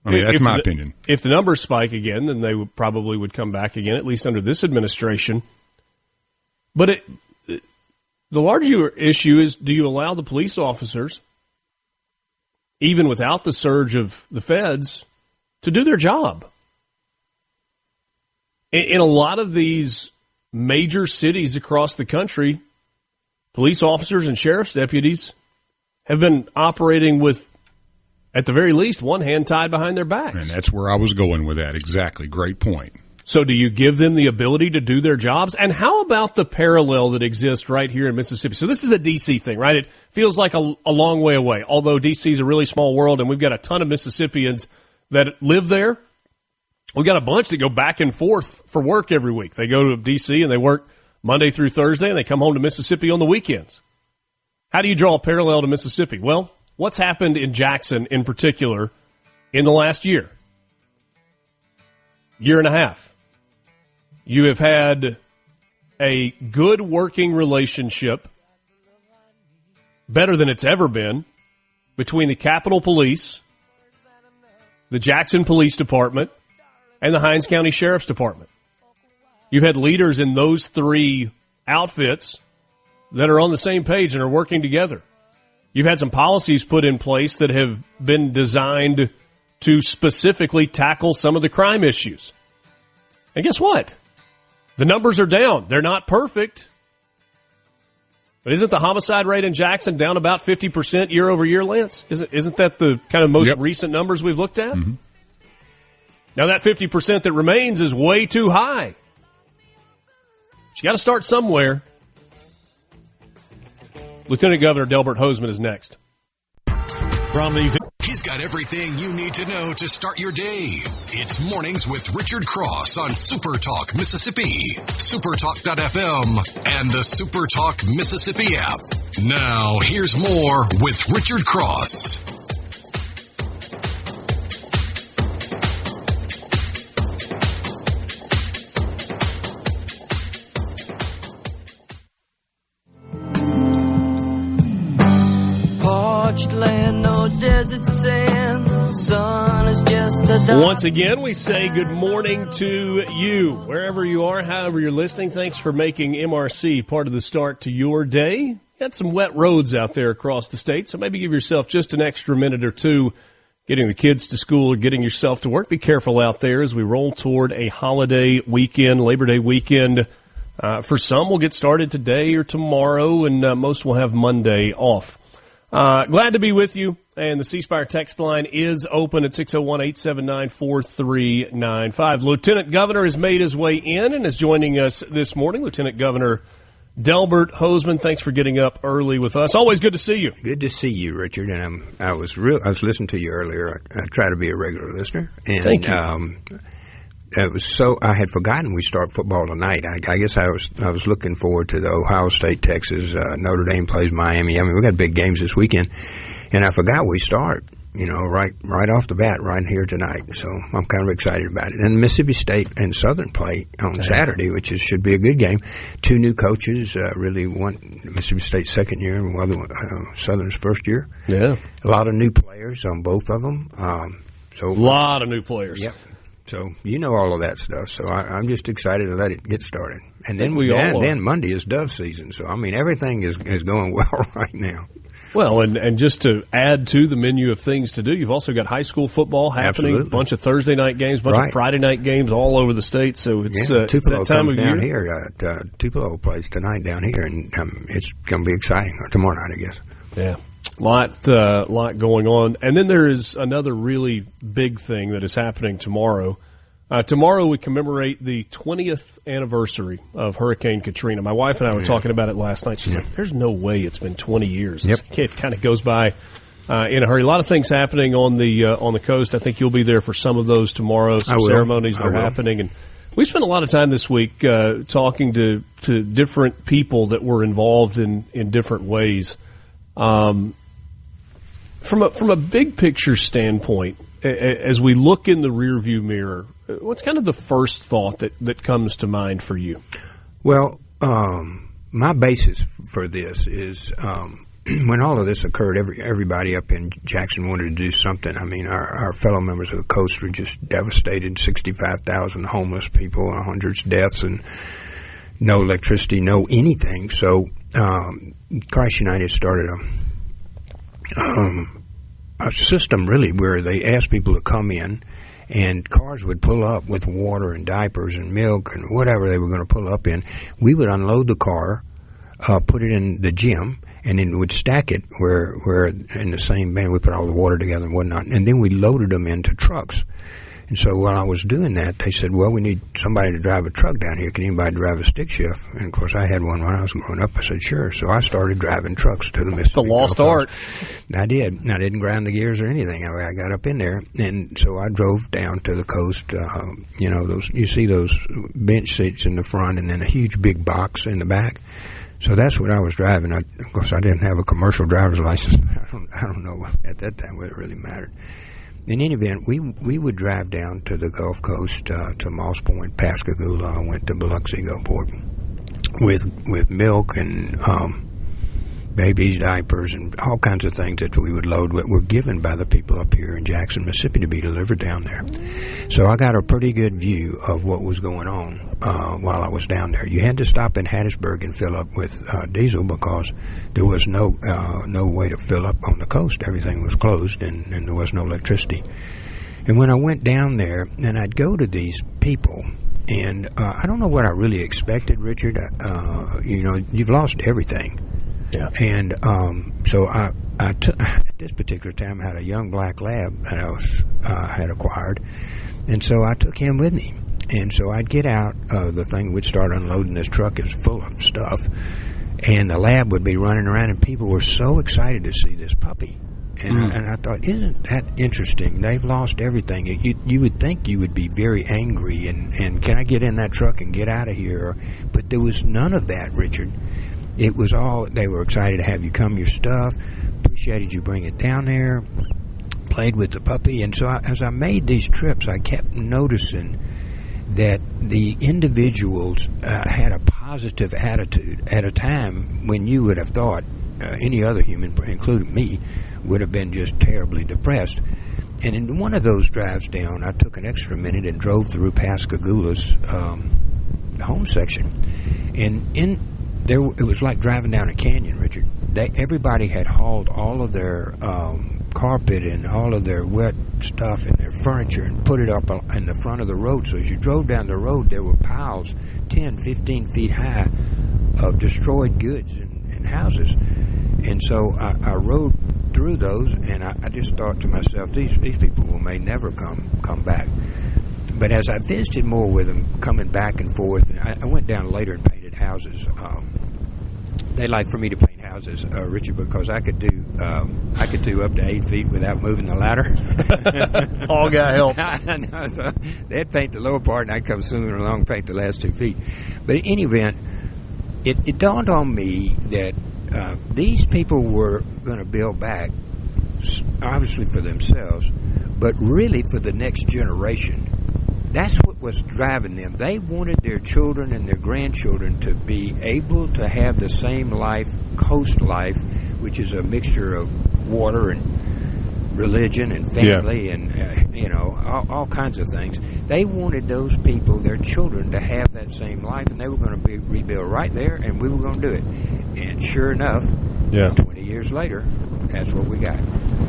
I mean, that's my opinion. If the numbers spike again, then they probably would come back again, at least under this administration. But the larger issue is, do you allow the police officers, even without the surge of the feds, to do their job? In a lot of these major cities across the country, police officers and sheriff's deputies have been operating with, at the very least, one hand tied behind their backs. And that's where I was going with that. Exactly. Great point. So do you give them the ability to do their jobs? And how about the parallel that exists right here in Mississippi? So this is a D.C. thing, right? It feels like a long way away, although D.C. is a really small world, and we've got a ton of Mississippians that live there. We've got a bunch that go back and forth for work every week. They go to D.C. and they work Monday through Thursday, and they come home to Mississippi on the weekends. How do you draw a parallel to Mississippi? Well, what's happened in Jackson in particular in the last year and a half? You have had a good working relationship, better than it's ever been, between the Capitol Police, the Jackson Police Department, and the Hinds County Sheriff's Department. You've had leaders in those three outfits that are on the same page and are working together. You've had some policies put in place that have been designed to specifically tackle some of the crime issues. And guess what? The numbers are down. They're not perfect. But isn't the homicide rate in Jackson down about 50% year over year, Lance? Isn't that the kind of most recent numbers we've looked at? Mm-hmm. Now, that 50% that remains is way too high. But you got to start somewhere. Lieutenant Governor Delbert Hosemann is next. He's got everything you need to know to start your day. It's Mornings with Richard Cross on SuperTalk Mississippi, SuperTalk.fm, and the SuperTalk Mississippi app. Now, here's more with Richard Cross. Land, no desert sand, sun is just the Once again, we say good morning to you, wherever you are, however you're listening. Thanks for making MRC part of the start to your day. Got some wet roads out there across the state, so maybe give yourself just an extra minute or two getting the kids to school or getting yourself to work. Be careful out there as we roll toward a holiday weekend, Labor Day weekend. For some, we'll get started today or tomorrow, and most will have Monday off. Glad to be with you, and the CSpire text line is open at 601-879-4395. Lieutenant Governor has made his way in and is joining us this morning. Lieutenant Governor Delbert Hosemann, thanks for getting up early with us. Always good to see you. Good to see you, Richard. And I was listening to you earlier. I try to be a regular listener. And, thank you. I had forgotten we start football tonight. I guess I was looking forward to the Ohio State, Texas, Notre Dame plays Miami. I mean, we got big games this weekend, and I forgot we start, right off the bat right here tonight. So I'm kind of excited about it. And Mississippi State and Southern play on Saturday, which should be a good game. Two new coaches, really one Mississippi State's second year and one Southern's first year. Yeah, a lot of new players on both of them. A lot of new players. Yep. So you know all of that stuff. So I'm just excited to let it get started. And then then Monday is dove season. So I mean everything is going well right now. Well, and just to add to the menu of things to do, you've also got high school football happening, Absolutely. a bunch of Thursday night games, a bunch of Friday night games all over the state. So it's Tupelo that time of down year. Here. Tupelo plays tonight down here, and it's going to be exciting. Or tomorrow night, I guess. Yeah, lot going on. And then there is another really big thing that is happening tomorrow. Tomorrow we commemorate the 20th anniversary of Hurricane Katrina. My wife and I were talking about it last night. She's like, there's no way it's been 20 years. Yep. It kind of goes by in a hurry. A lot of things happening on the coast. I think you'll be there for some of those tomorrow, some ceremonies that are happening. And we spent a lot of time this week talking to different people that were involved in different ways. From a big picture standpoint, as we look in the rearview mirror, what's kind of the first thought that comes to mind for you? Well, my basis for this is when all of this occurred, everybody up in Jackson wanted to do something. I mean, our fellow members of the coast were just devastated. 65,000 homeless people, hundreds of deaths, and no electricity, no anything. So Christ United started a system, really, where they asked people to come in, and cars would pull up with water and diapers and milk and whatever they were going to pull up in. We would unload the car, put it in the gym, and then would stack it where in the same bin. We put all the water together and whatnot, and then we loaded them into trucks. And so while I was doing that, they said, well, we need somebody to drive a truck down here. Can anybody drive a stick shift? And, of course, I had one when I was growing up. I said, sure. So I started driving trucks to the Mississippi. The lost art. I did. I didn't grind the gears or anything. I got up in there. And so I drove down to the coast. You see those bench seats in the front and then a huge big box in the back. So that's what I was driving. Of course, I didn't have a commercial driver's license. I don't know at that time whether it really mattered. In any event, we would drive down to the Gulf Coast, to Moss Point, Pascagoula. I went to Biloxi, Gulfport with milk and babies' diapers and all kinds of things that we would load that were given by the people up here in Jackson, Mississippi, to be delivered down there. So I got a pretty good view of what was going on while I was down there. You had to stop in Hattiesburg and fill up with diesel because there was no way to fill up on the coast. Everything was closed and there was no electricity. And when I went down there, and I'd go to these people, and I don't know what I really expected, Richard. You've lost everything. Yeah. And so I at this particular time, I had a young black lab that I had acquired, and so I took him with me. And so I'd get out the thing, we'd start unloading this truck. It was full of stuff, and the lab would be running around, and people were so excited to see this puppy. And I thought, isn't that interesting? They've lost everything. You would think you would be very angry, and can I get in that truck and get out of here? But there was none of that, Richard. It was all, they were excited to have you come, your stuff, appreciated you bring it down there, played with the puppy. And so as I made these trips, I kept noticing that the individuals had a positive attitude at a time when you would have thought any other human, including me, would have been just terribly depressed. And in one of those drives down, I took an extra minute and drove through Pascagoula's home section. And it was like driving down a canyon, Richard. Everybody had hauled all of their carpet and all of their wet stuff and their furniture and put it up in the front of the road. So as you drove down the road, there were piles 10, 15 feet high of destroyed goods and houses. And so I rode through those, and I just thought to myself, these people may never come back. But as I visited more with them, coming back and forth, and I went down later and painted houses. They like for me to paint houses, Richard, because I could do up to 8 feet without moving the ladder. Tall guy help. No, so they'd paint the lower part, and I'd come swimming along and paint the last 2 feet. But in any event, it dawned on me that these people were going to build back, obviously for themselves, but really for the next generation. That's what was driving them. They wanted their children and their grandchildren to be able to have the same life, coast life, which is a mixture of water and religion and family and, all kinds of things. They wanted those people, their children, to have that same life, and they were going to rebuild right there, and we were going to do it. And sure enough, 20 years later, that's what we got.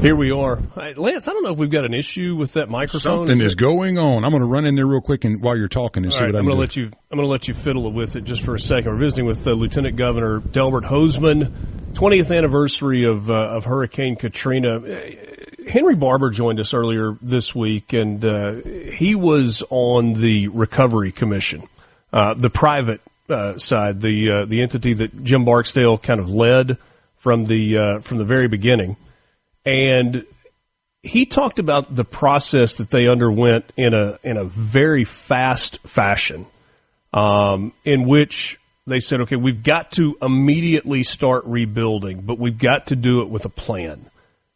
Here we are. Hey, Lance, I don't know if we've got an issue with that microphone. Something is going on. I'm going to run in there real quick and while you're talking and see what I can do. I'm going to let you fiddle with it just for a second. We're visiting with Lieutenant Governor Delbert Hosemann, 20th anniversary of Hurricane Katrina. Henry Barber joined us earlier this week, and he was on the Recovery Commission, the private side, the entity that Jim Barksdale kind of led from the very beginning. And he talked about the process that they underwent in a very fast fashion, in which they said, okay, we've got to immediately start rebuilding, but we've got to do it with a plan.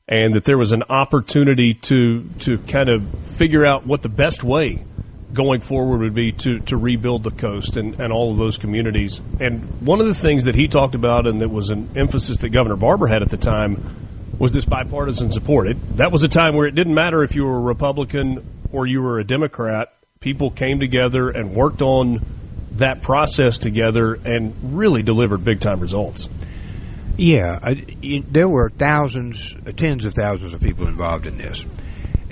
And that there was an opportunity to kind of figure out what the best way going forward would be to rebuild the coast and all of those communities. And one of the things that he talked about, and that was an emphasis that Governor Barber had at the time, was this bipartisan support. That was a time where it didn't matter if you were a Republican or you were a Democrat. People came together and worked on that process together and really delivered big-time results. Yeah, there were thousands, tens of thousands of people involved in this.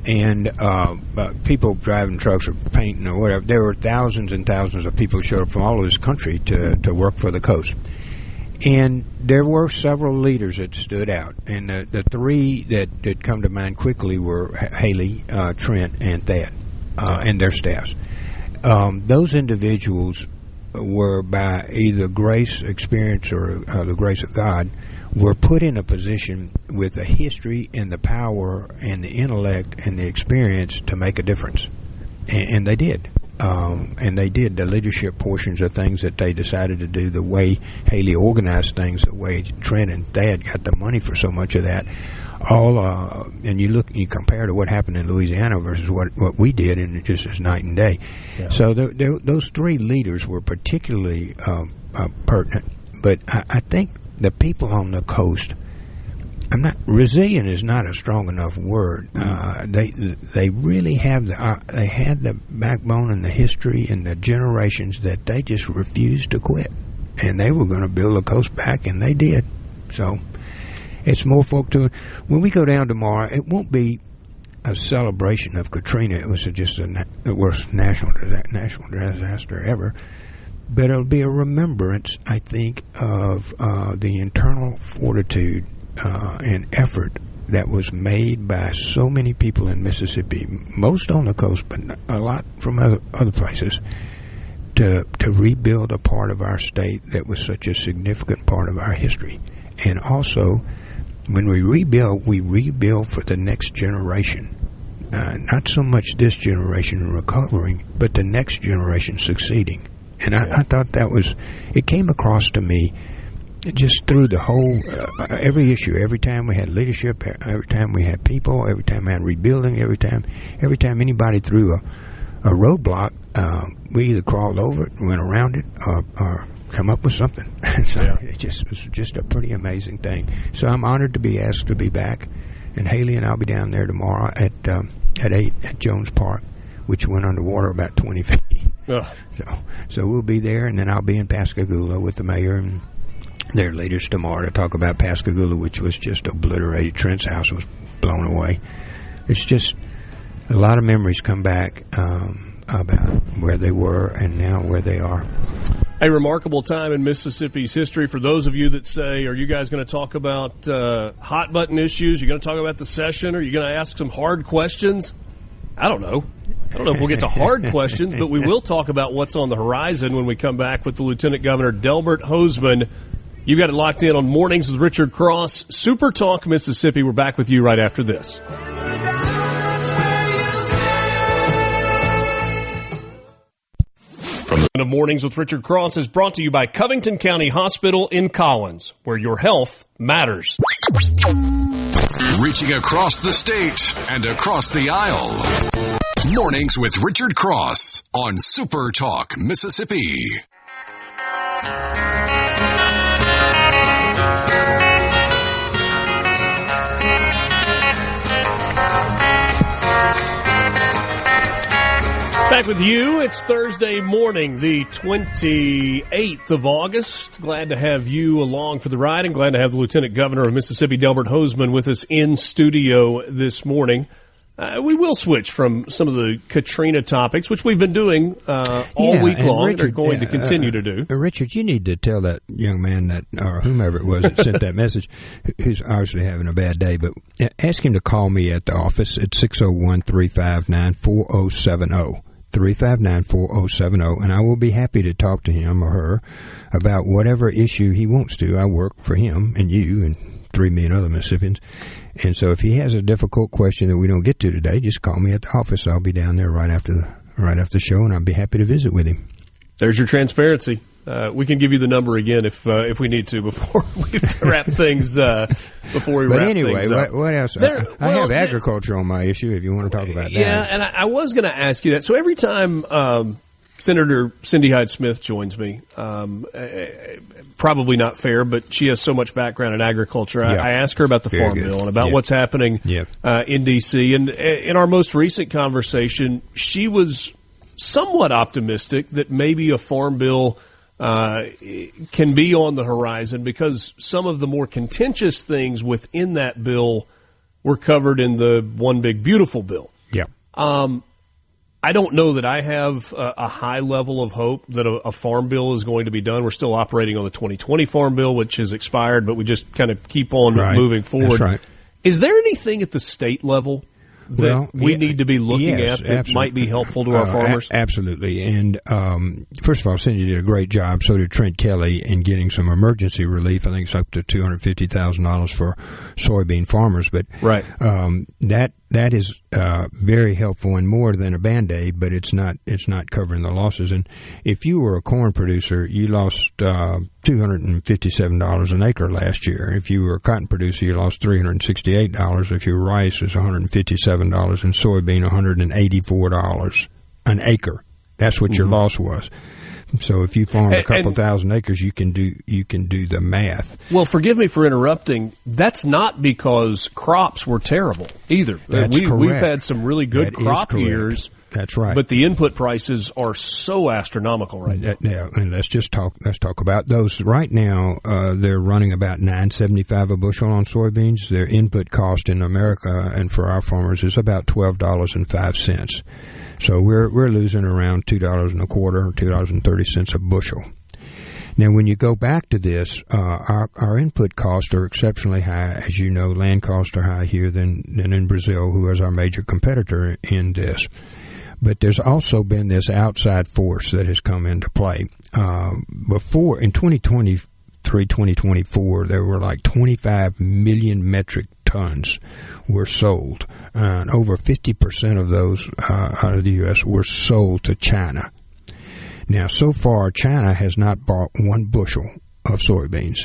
And people driving trucks or painting or whatever. There were thousands and thousands of people who showed up from all over this country to work for the coast. And there were several leaders that stood out. And the three that come to mind quickly were Haley, Trent, and Thad, and their staffs. Those individuals were, by either grace, experience, or the grace of God, were put in a position with the history and the power and the intellect and the experience to make a difference. And they did. And they did the leadership portions of things that they decided to do, the way Haley organized things, the way Trent and Thad got the money for so much of that. And you compare to what happened in Louisiana versus what we did, and it just is night and day. Yeah. So those three leaders were particularly pertinent. But I think the people on the coast, resilient is not a strong enough word. They really have they had the backbone and the history and the generations that they just refused to quit, and they were going to build the coast back, and they did. So it's more folk to it. When we go down tomorrow, it won't be a celebration of Katrina. It was just the worst national disaster ever. But it'll be a remembrance, I think, of the internal fortitude and effort that was made by so many people in Mississippi, most on the coast, but a lot from other places, to rebuild a part of our state that was such a significant part of our history. And also, when we rebuild for the next generation. Not so much this generation recovering, but the next generation succeeding. And I thought it came across to me just through the whole, every issue, every time we had leadership, every time we had people, every time we had rebuilding, every time anybody threw a roadblock, we either crawled over it, went around it, or come up with something. So it was just a pretty amazing thing. So I'm honored to be asked to be back, and Haley and I'll be down there tomorrow at 8 at Jones Park, which went underwater about 20 feet. So we'll be there, and then I'll be in Pascagoula with the mayor and their leaders tomorrow to talk about Pascagoula, which was just obliterated. Trent's house was blown away. It's just a lot of memories come back about where they were and now where they are. A remarkable time in Mississippi's history. For those of you that say, are you guys going to talk about hot button issues? You're going to talk about the session? Are you going to ask some hard questions? I don't know. I don't know if we'll get to hard questions, but we will talk about what's on the horizon when we come back with the Lieutenant Governor, Delbert Hosemann. You've got it locked in on Mornings with Richard Cross, Super Talk Mississippi. We're back with you right after this. From the Mornings with Richard Cross is brought to you by Covington County Hospital in Collins, where your health matters. Reaching across the state and across the aisle. Mornings with Richard Cross on Super Talk Mississippi. Back with you. It's Thursday morning, the 28th of August. Glad to have you along for the ride, and glad to have the Lieutenant Governor of Mississippi, Delbert Hosemann, with us in studio this morning. We will switch from some of the Katrina topics, which we've been doing all week long, Richard, and are going to continue to do. Richard, you need to tell that young man that, or whomever it was that sent that message, who's obviously having a bad day, but ask him to call me at the office at 601-359-4070. 359-4070, and I will be happy to talk to him or her about whatever issue he wants to. I work for him and you and 3 million other Mississippians. And so if he has a difficult question that we don't get to today, just call me at the office. I'll be down there right after the show, and I'll be happy to visit with him. There's your transparency. We can give you the number again if we need to before we wrap things up. But anyway, what else? I have agriculture on my issue if you want to talk about that. Yeah, and I was going to ask you that. So every time Senator Cindy Hyde-Smith joins me, probably not fair, but she has so much background in agriculture. I ask her about the Farm Bill and about what's happening in D.C. And in our most recent conversation, she was somewhat optimistic that maybe a Farm Bill can be on the horizon because some of the more contentious things within that bill were covered in the One Big Beautiful Bill. Yeah. I don't know that I have a high level of hope that a farm bill is going to be done. We're still operating on the 2020 Farm Bill, which has expired, but we just kind of keep on moving forward. That's right. Is there anything at the state level that we need to be looking at that might be helpful to our farmers? Absolutely. And first of all, Cindy did a great job. So did Trent Kelly in getting some emergency relief. I think it's up to $250,000 for soybean farmers. But that is very helpful and more than a Band-Aid, but it's not covering the losses. And if you were a corn producer, you lost $257 an acre last year. If you were a cotton producer, you lost $368. If your rice is $157 and soybean $184 an acre. That's what your loss was. So if you farm a couple thousand acres, you can do the math. Well, forgive me for interrupting. That's not because crops were terrible either. That's correct. We've had some really good crop years. That's right. But the input prices are so astronomical right now. And let's talk about those. Right now, they're running about $9.75 a bushel on soybeans. Their input cost in America and for our farmers is about $12.05. So we're losing around $2.25, $2.30 a bushel. Now, when you go back to this, our input costs are exceptionally high. As you know, land costs are high here than in Brazil, who is our major competitor in this. But there's also been this outside force that has come into play. Before, in 2023, 2024, there were like 25 million metric tons were sold. And over 50% of those out of the U.S. were sold to China. Now, so far, China has not bought one bushel of soybeans.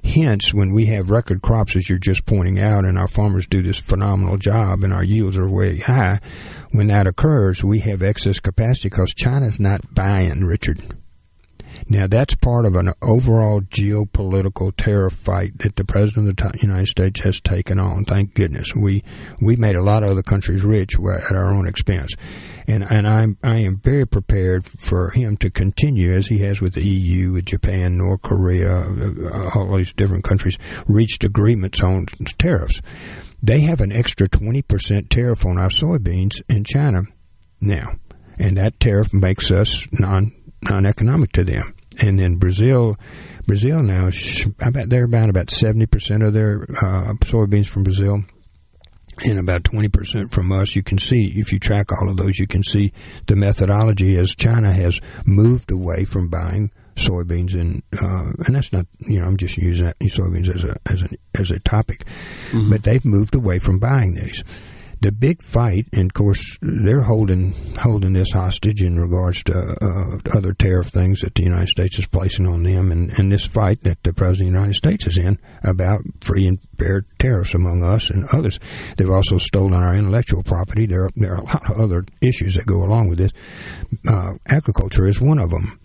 Hence, when we have record crops, as you're just pointing out, and our farmers do this phenomenal job and our yields are way high, when that occurs, we have excess capacity because China's not buying, Richard. Now, that's part of an overall geopolitical tariff fight that the President of the United States has taken on. Thank goodness. We made a lot of other countries rich at our own expense. And I am very prepared for him to continue, as he has with the EU, with Japan, North Korea, all these different countries, reached agreements on tariffs. They have an extra 20% tariff on our soybeans in China now. And that tariff makes us non-economic to them. And then Brazil now, they're buying about 70% of their soybeans from Brazil and about 20% from us. You can see, if you track all of those, you can see the methodology as China has moved away from buying soybeans, and that's not, I'm just using soybeans as a topic, but they've moved away from buying these. The big fight, and of course, they're holding this hostage in regards to other tariff things that the United States is placing on them, and this fight that the President of the United States is in about free and fair tariffs among us and others. They've also stolen our intellectual property. There are a lot of other issues that go along with this. Agriculture is one of them.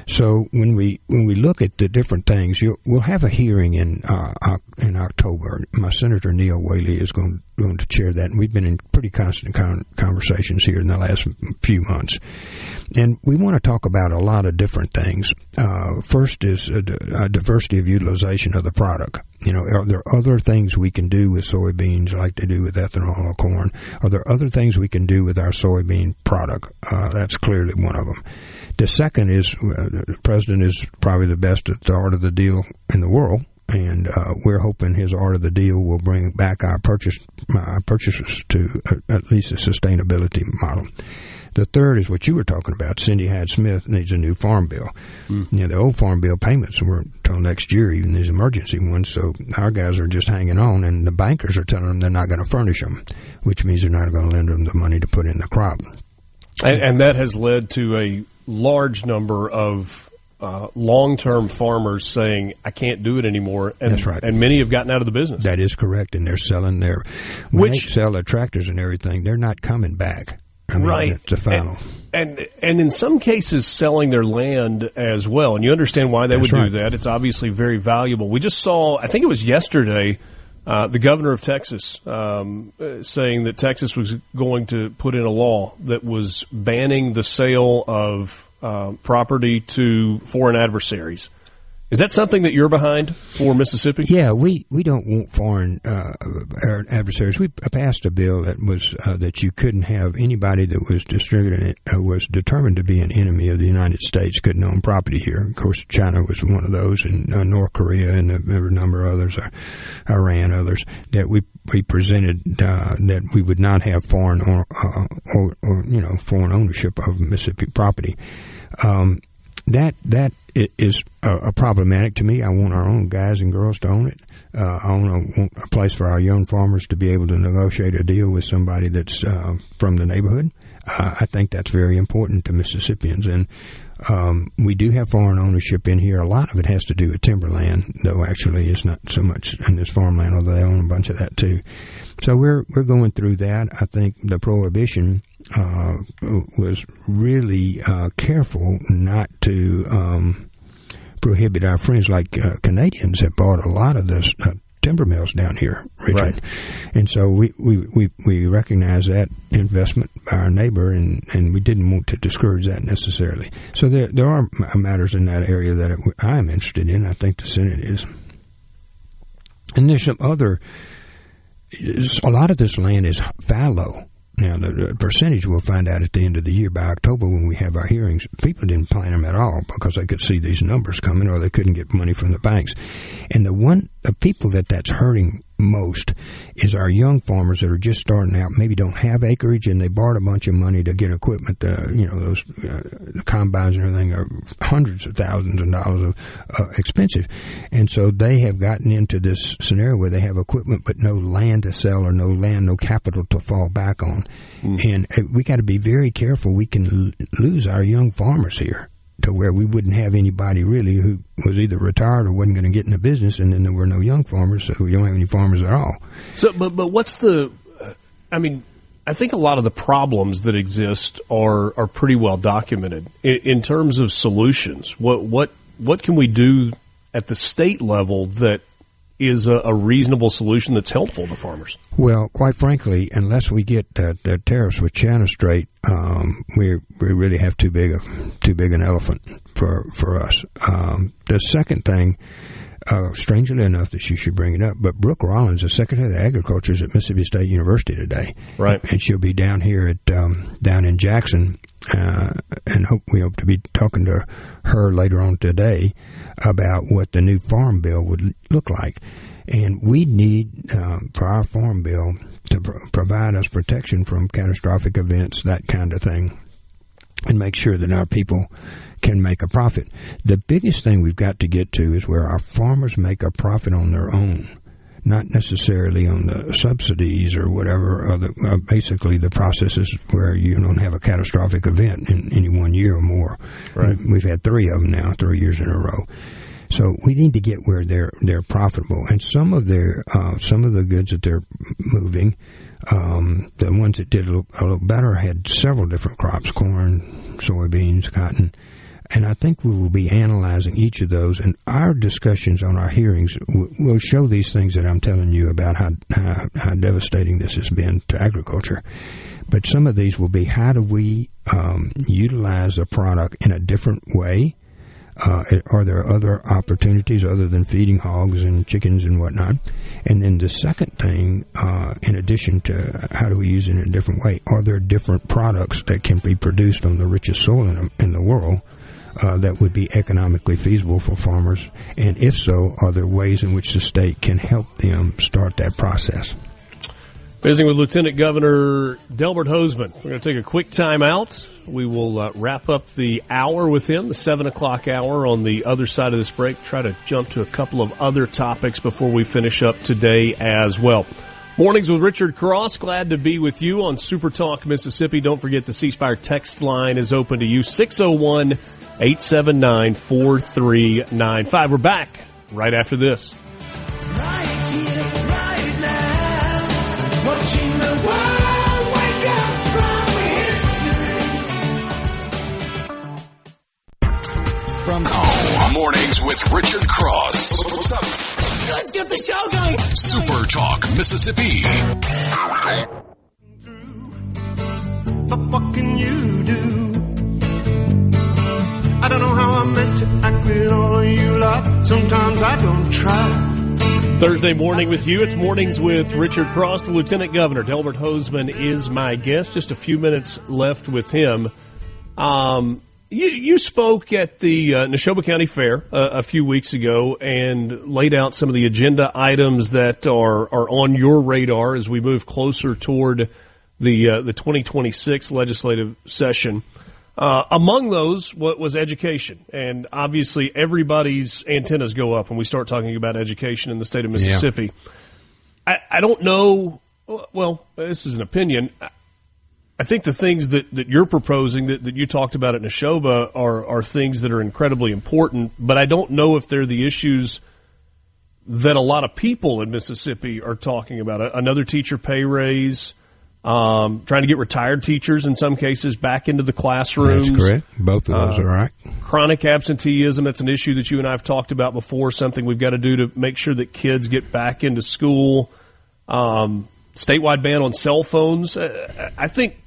So when we look at the different things, we'll have a hearing in October. My Senator Neil Whaley is going to chair that, and we've been in pretty constant conversations here in the last few months. And we want to talk about a lot of different things. First is a diversity of utilization of the product. Are there other things we can do with soybeans like they do with ethanol or corn? Are there other things we can do with our soybean product? That's clearly one of them. The second is the president is probably the best at the art of the deal in the world, and we're hoping his art of the deal will bring back our purchases to at least a sustainability model. The third is what you were talking about. Cindy Hyde-Smith needs a new farm bill. The old farm bill payments weren't until next year, even these emergency ones, so our guys are just hanging on, and the bankers are telling them they're not going to furnish them, which means they're not going to lend them the money to put in the crop. And that has led to a large number of long-term farmers saying, I can't do it anymore. And, that's right. And many have gotten out of the business. That is correct, and they're selling when they sell their tractors and everything, they're not coming back. Right. That's the final. And in some cases, selling their land as well. And you understand why they would do that. It's obviously very valuable. We just saw, I think it was yesterday, the governor of Texas saying that Texas was going to put in a law that was banning the sale of property to foreign adversaries. Is that something that you're behind for Mississippi? Yeah, we don't want foreign adversaries. We passed a bill that was that you couldn't have anybody that was distributing it was determined to be an enemy of the United States couldn't own property here. Of course, China was one of those, and North Korea, and there were a number of others, Iran, others that we presented that we would not have foreign foreign ownership of Mississippi property. That is problematic to me. I want our own guys and girls to own it. I want a place for our young farmers to be able to negotiate a deal with somebody that's from the neighborhood. I think that's very important to Mississippians. And we do have foreign ownership in here. A lot of it has to do with timberland, though actually it's not so much in this farmland, although they own a bunch of that too. So we're going through that. I think the prohibition was really careful not to prohibit our friends like Canadians have bought a lot of this timber mills down here, Richard. Right. And so we recognize that investment by our neighbor, and we didn't want to discourage that necessarily. So there are matters in that area that I'm interested in. I think the Senate is. And there's some other. A lot of this land is fallow. Now, the percentage we'll find out at the end of the year by October when we have our hearings. People didn't plan them at all because they could see these numbers coming or they couldn't get money from the banks. And the people that's hurting most is our young farmers that are just starting out, maybe don't have acreage, and they borrowed a bunch of money to get equipment. Those the combines and everything are hundreds of thousands of dollars of expensive. And so they have gotten into this scenario where they have equipment but no land to sell or no capital to fall back on. And we got to be very careful. We can lose our young farmers here to where we wouldn't have anybody really who was either retired or wasn't going to get in the business, and then there were no young farmers, so we don't have any farmers at all. So, but what's the? I mean, I think a lot of the problems that exist are pretty well documented in terms of solutions. What can we do at the state level that is a reasonable solution that's helpful to farmers? Well, quite frankly, unless we get the tariffs with China straight, we really have too big an elephant for us. The second thing, strangely enough, that you should bring it up, but Brooke Rollins, the Secretary of Agriculture, is at Mississippi State University today, right? And she'll be down here down in Jackson, and we hope to be talking to her later on today about what the new farm bill would look like. And we need, for our farm bill, to provide us protection from catastrophic events, that kind of thing, and make sure that our people can make a profit. The biggest thing we've got to get to is where our farmers make a profit on their own, not necessarily on the subsidies or whatever, or basically the processes where you don't have a catastrophic event in any 1 year or more. Right. We've had 3 of them now, 3 years in a row. So we need to get where they're profitable, and some of the goods that they're moving, the ones that did a little better had several different crops: corn, soybeans, cotton, And I think we will be analyzing each of those, and our discussions on our hearings will show these things that I'm telling you about how devastating this has been to agriculture. But some of these will be, how do we utilize a product in a different way? Are there other opportunities other than feeding hogs and chickens and whatnot? And then the second thing, in addition to how do we use it in a different way, are there different products that can be produced on the richest soil in the world that would be economically feasible for farmers? And if so, are there ways in which the state can help them start that process? Visiting with Lieutenant Governor Delbert Hosemann. We're going to take a quick time out. We will wrap up the hour with him, the 7 o'clock hour, on the other side of this break. Try to jump to a couple of other topics before we finish up today as well. Mornings with Richard Cross. Glad to be with you on Super Talk Mississippi. Don't forget the CSpire text line is open to you, 601-879-4395. We're back right after this. Watching the world wake up from history. Mornings with Richard Cross. What's up? Let's get the show going. Super Talk Mississippi. But what can you do? I don't know how I'm meant to act with all of you lot. Sometimes I don't try. Thursday morning with you. It's Mornings with Richard Cross. The Lieutenant Governor, Delbert Hosemann, is my guest. Just a few minutes left with him. You spoke at the Neshoba County Fair a few weeks ago and laid out some of the agenda items that are on your radar as we move closer toward the 2026 legislative session. Among those was education, and obviously everybody's antennas go up when we start talking about education in the state of Mississippi. Yeah. I don't know, well, this is an opinion. I think the things that you're proposing, that you talked about at Neshoba, are things that are incredibly important, but I don't know if they're the issues that a lot of people in Mississippi are talking about. Another teacher pay raise, trying to get retired teachers in some cases back into the classrooms. That's correct. Both of those are right. Chronic absenteeism, that's an issue that you and I have talked about before, something we've got to do to make sure that kids get back into school. Statewide ban on cell phones. I think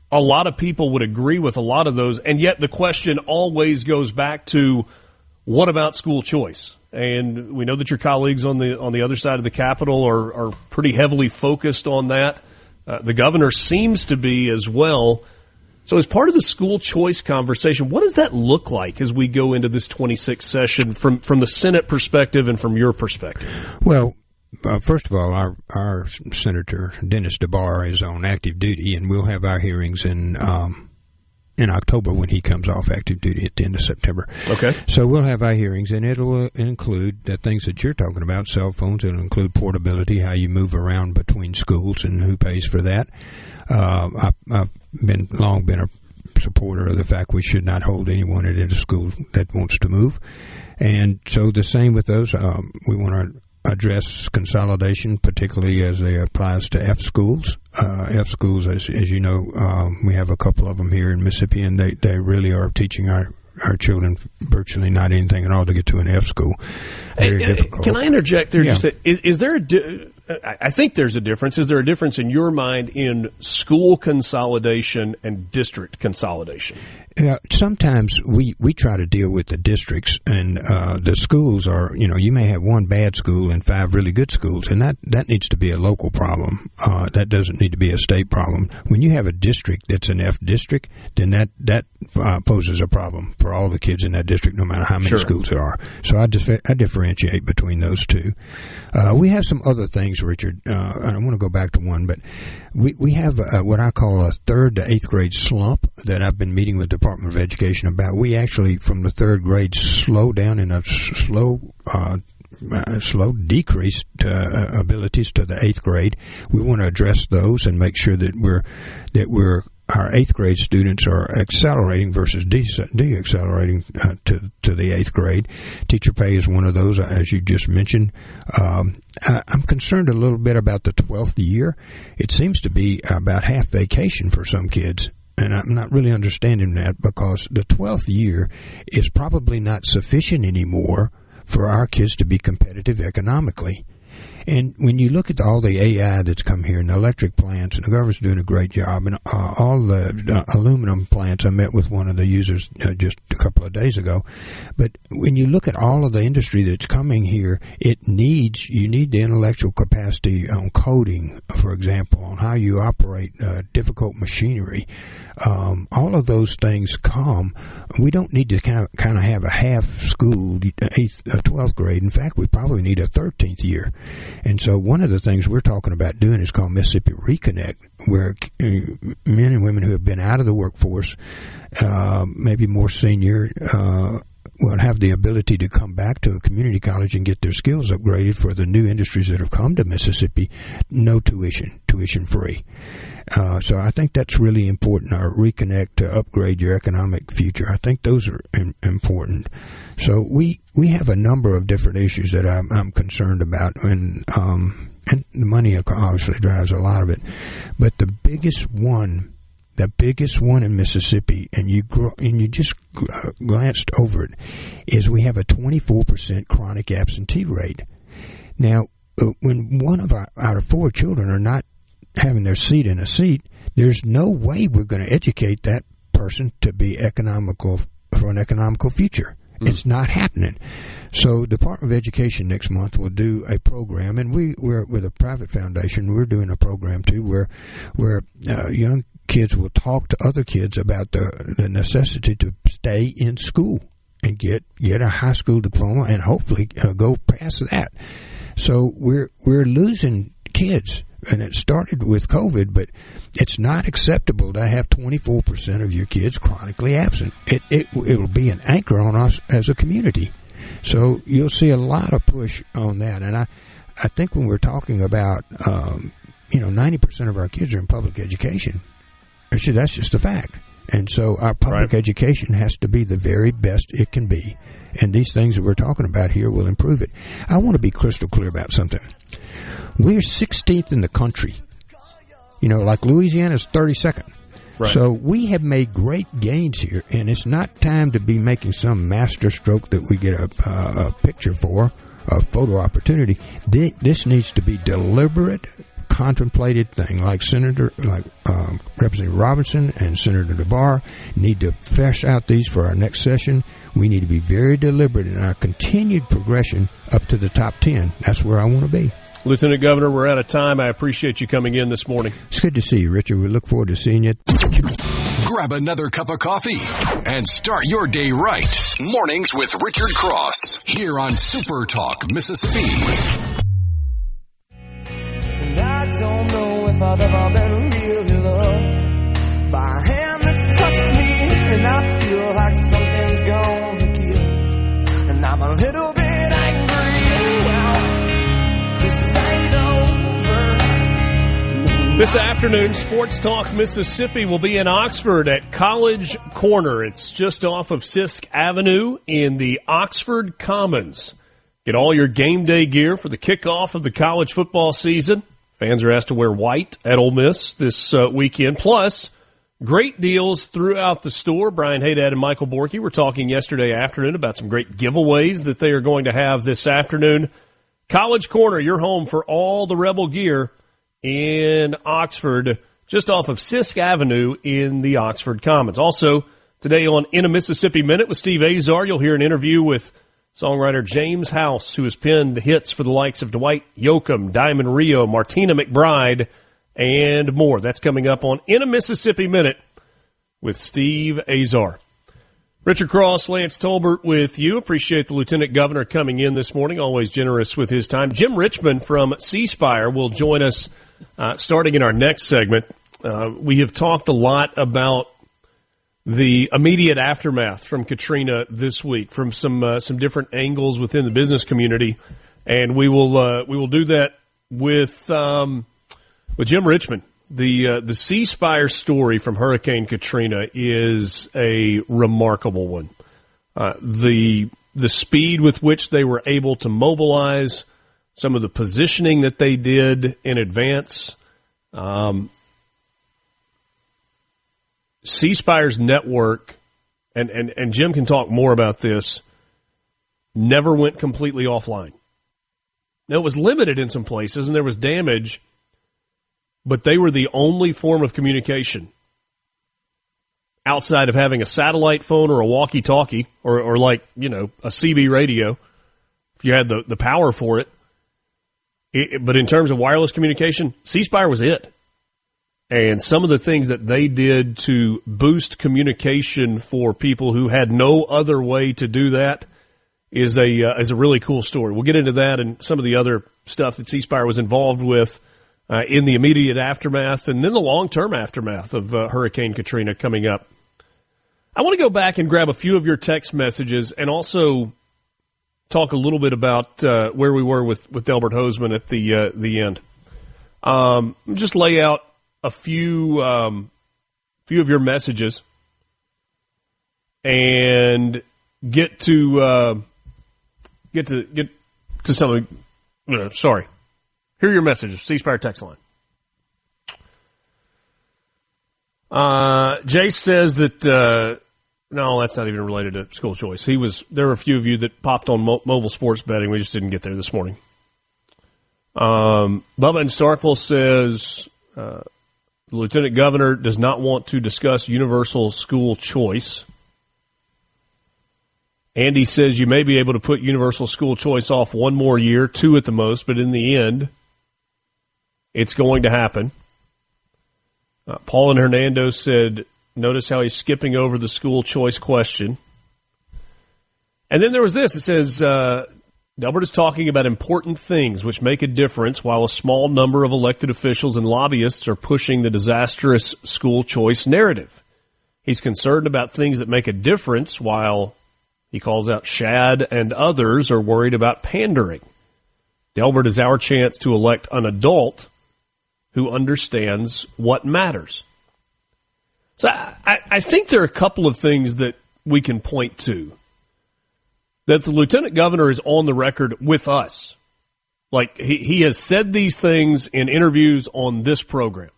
a lot of people would agree with a lot of those, and yet the question always goes back to, what about school choice? And we know that your colleagues on the other side of the Capitol are pretty heavily focused on that. The governor seems to be as well. So as part of the school choice conversation, what does that look like as we go into this 26th session from the Senate perspective and from your perspective? Well, first of all, our Senator Dennis DeBar is on active duty, and we'll have our hearings in October when he comes off active duty at the end of September. Okay. So we'll have our hearings, and it'll include the things that you're talking about, cell phones. It'll include portability, how you move around between schools and who pays for that. I've long been a supporter of the fact we should not hold anyone at a school that wants to move. And so the same with those. We want to address consolidation, particularly as it applies to F schools. F schools, as you know, we have a couple of them here in Mississippi, and they really are teaching our children virtually not anything at all to get to an F school. Very difficult. Can I interject there? Yeah. Just is there I think there's a difference. Is there a difference in your mind in school consolidation and district consolidation? Sometimes we try to deal with the districts, and the schools are, you may have one bad school and 5 really good schools, and that needs to be a local problem. That doesn't need to be a state problem. When you have a district that's an F district, then that poses a problem for all the kids in that district, no matter how many schools there are. So I differentiate between those two. We have some other things, Richard. I want to go back to one, but we have what I call a 3rd to 8th grade slump that I've been meeting with the Department of Education about. We actually, from the 3rd grade, slow down in a slow decrease abilities to the 8th grade. We want to address those and make sure that our 8th grade students are accelerating versus deaccelerating to the 8th grade. Teacher pay is one of those, as you just mentioned. I'm concerned a little bit about the 12th year. It seems to be about half vacation for some kids. And I'm not really understanding that, because the 12th year is probably not sufficient anymore for our kids to be competitive economically. And when you look at all the AI that's come here, and the electric plants, and the government's doing a great job, and all the aluminum plants, I met with one of the users just a couple of days ago. But when you look at all of the industry that's coming here, you need the intellectual capacity on coding, for example, on how you operate difficult machinery. All of those things come. We don't need to kind of have a half school 12th grade. In fact, we probably need a 13th year. And so one of the things we're talking about doing is called Mississippi Reconnect, where men and women who have been out of the workforce, maybe more senior, will have the ability to come back to a community college and get their skills upgraded for the new industries that have come to Mississippi. No tuition free. So I think that's really important, our Reconnect, to upgrade your economic future. I think those are important. So we have a number of different issues that I'm concerned about, and the money obviously drives a lot of it. But the biggest one in Mississippi, and you just glanced over it, is we have a 24% chronic absentee rate. Now, when one out of 4 children are not having their seat in a seat, there's no way we're going to educate that person to be economical for an economical future. It's not happening. So Department of Education next month will do a program, and we're with a private foundation. We're doing a program too, where young kids will talk to other kids about the necessity to stay in school and get a high school diploma, and hopefully go past that. So we're losing kids. And it started with COVID, but it's not acceptable to have 24% of your kids chronically absent. It will be an anchor on us as a community. So you'll see a lot of push on that. And I think when we're talking about, 90% of our kids are in public education, that's just a fact. And so our public education has to be the very best it can be. And these things that we're talking about here will improve it. I want to be crystal clear about something. We're 16th in the country. Like Louisiana's 32nd. Right. So we have made great gains here, and it's not time to be making some master stroke that we get a picture for, a photo opportunity. This needs to be deliberate, contemplated thing, like Representative Robinson and Senator DeBar need to flesh out these for our next session. We need to be very deliberate in our continued progression up to the top 10. That's where I want to be. Lieutenant Governor, we're out of time. I appreciate you coming in this morning. It's good to see you, Richard. We look forward to seeing you. Grab another cup of coffee and start your day right. Mornings with Richard Cross here on Super Talk, Mississippi. And I don't know if I've ever been really loved by a hand that's touched me, and I feel like something's gonna give, and I'm a little bit angry. Well, this ain't over. This afternoon, Sports Talk Mississippi will be in Oxford at College Corner. It's just off of Sisk Avenue in the Oxford Commons. Get all your game day gear for the kickoff of the college football season. Fans are asked to wear white at Ole Miss this weekend. Plus, great deals throughout the store. Brian Haydad and Michael Borky were talking yesterday afternoon about some great giveaways that they are going to have this afternoon. College Corner, your home for all the Rebel gear in Oxford, just off of Sisk Avenue in the Oxford Commons. Also, today on In a Mississippi Minute with Steve Azar, you'll hear an interview with songwriter James House, who has penned hits for the likes of Dwight Yoakam, Diamond Rio, Martina McBride, and more. That's coming up on In a Mississippi Minute with Steve Azar. Richard Cross, Lance Tolbert with you. Appreciate the Lieutenant Governor coming in this morning, always generous with his time. Jim Richmond from CSpire will join us starting in our next segment. We have talked a lot about the immediate aftermath from Katrina this week, from some different angles within the business community, and we will do that with Jim Richmond. The CSpire story from Hurricane Katrina is a remarkable one. The speed with which they were able to mobilize, some of the positioning that they did in advance. CSpire's network, and Jim can talk more about this, never went completely offline. Now, it was limited in some places, and there was damage, but they were the only form of communication outside of having a satellite phone or a walkie-talkie or like, you know, a CB radio, if you had the power for it. But in terms of wireless communication, CSpire was it. And some of the things that they did to boost communication for people who had no other way to do that is a really cool story. We'll get into that and some of the other stuff that CSpire was involved with in the immediate aftermath and then the long-term aftermath of Hurricane Katrina coming up. I want to go back and grab a few of your text messages and also talk a little bit about where we were with Delbert Hosemann at the end. Just lay out a few of your messages and get to some of sorry. Here are your messages. CSpire text line. Jay says that no, that's not even related to school choice. There were a few of you that popped on mobile sports betting. We just didn't get there this morning. Bubba in Starkville says the lieutenant governor does not want to discuss universal school choice. Andy says you may be able to put universal school choice off one more year, 2 at the most, but in the end, it's going to happen. Paul and Hernando said, notice how he's skipping over the school choice question. And then there was this. It says, Delbert is talking about important things which make a difference while a small number of elected officials and lobbyists are pushing the disastrous school choice narrative. He's concerned about things that make a difference while he calls out Shad and others are worried about pandering. Delbert is our chance to elect an adult who understands what matters. So I think there are a couple of things that we can point to. That the lieutenant governor is on the record with us. Like, he has said these things in interviews on this program.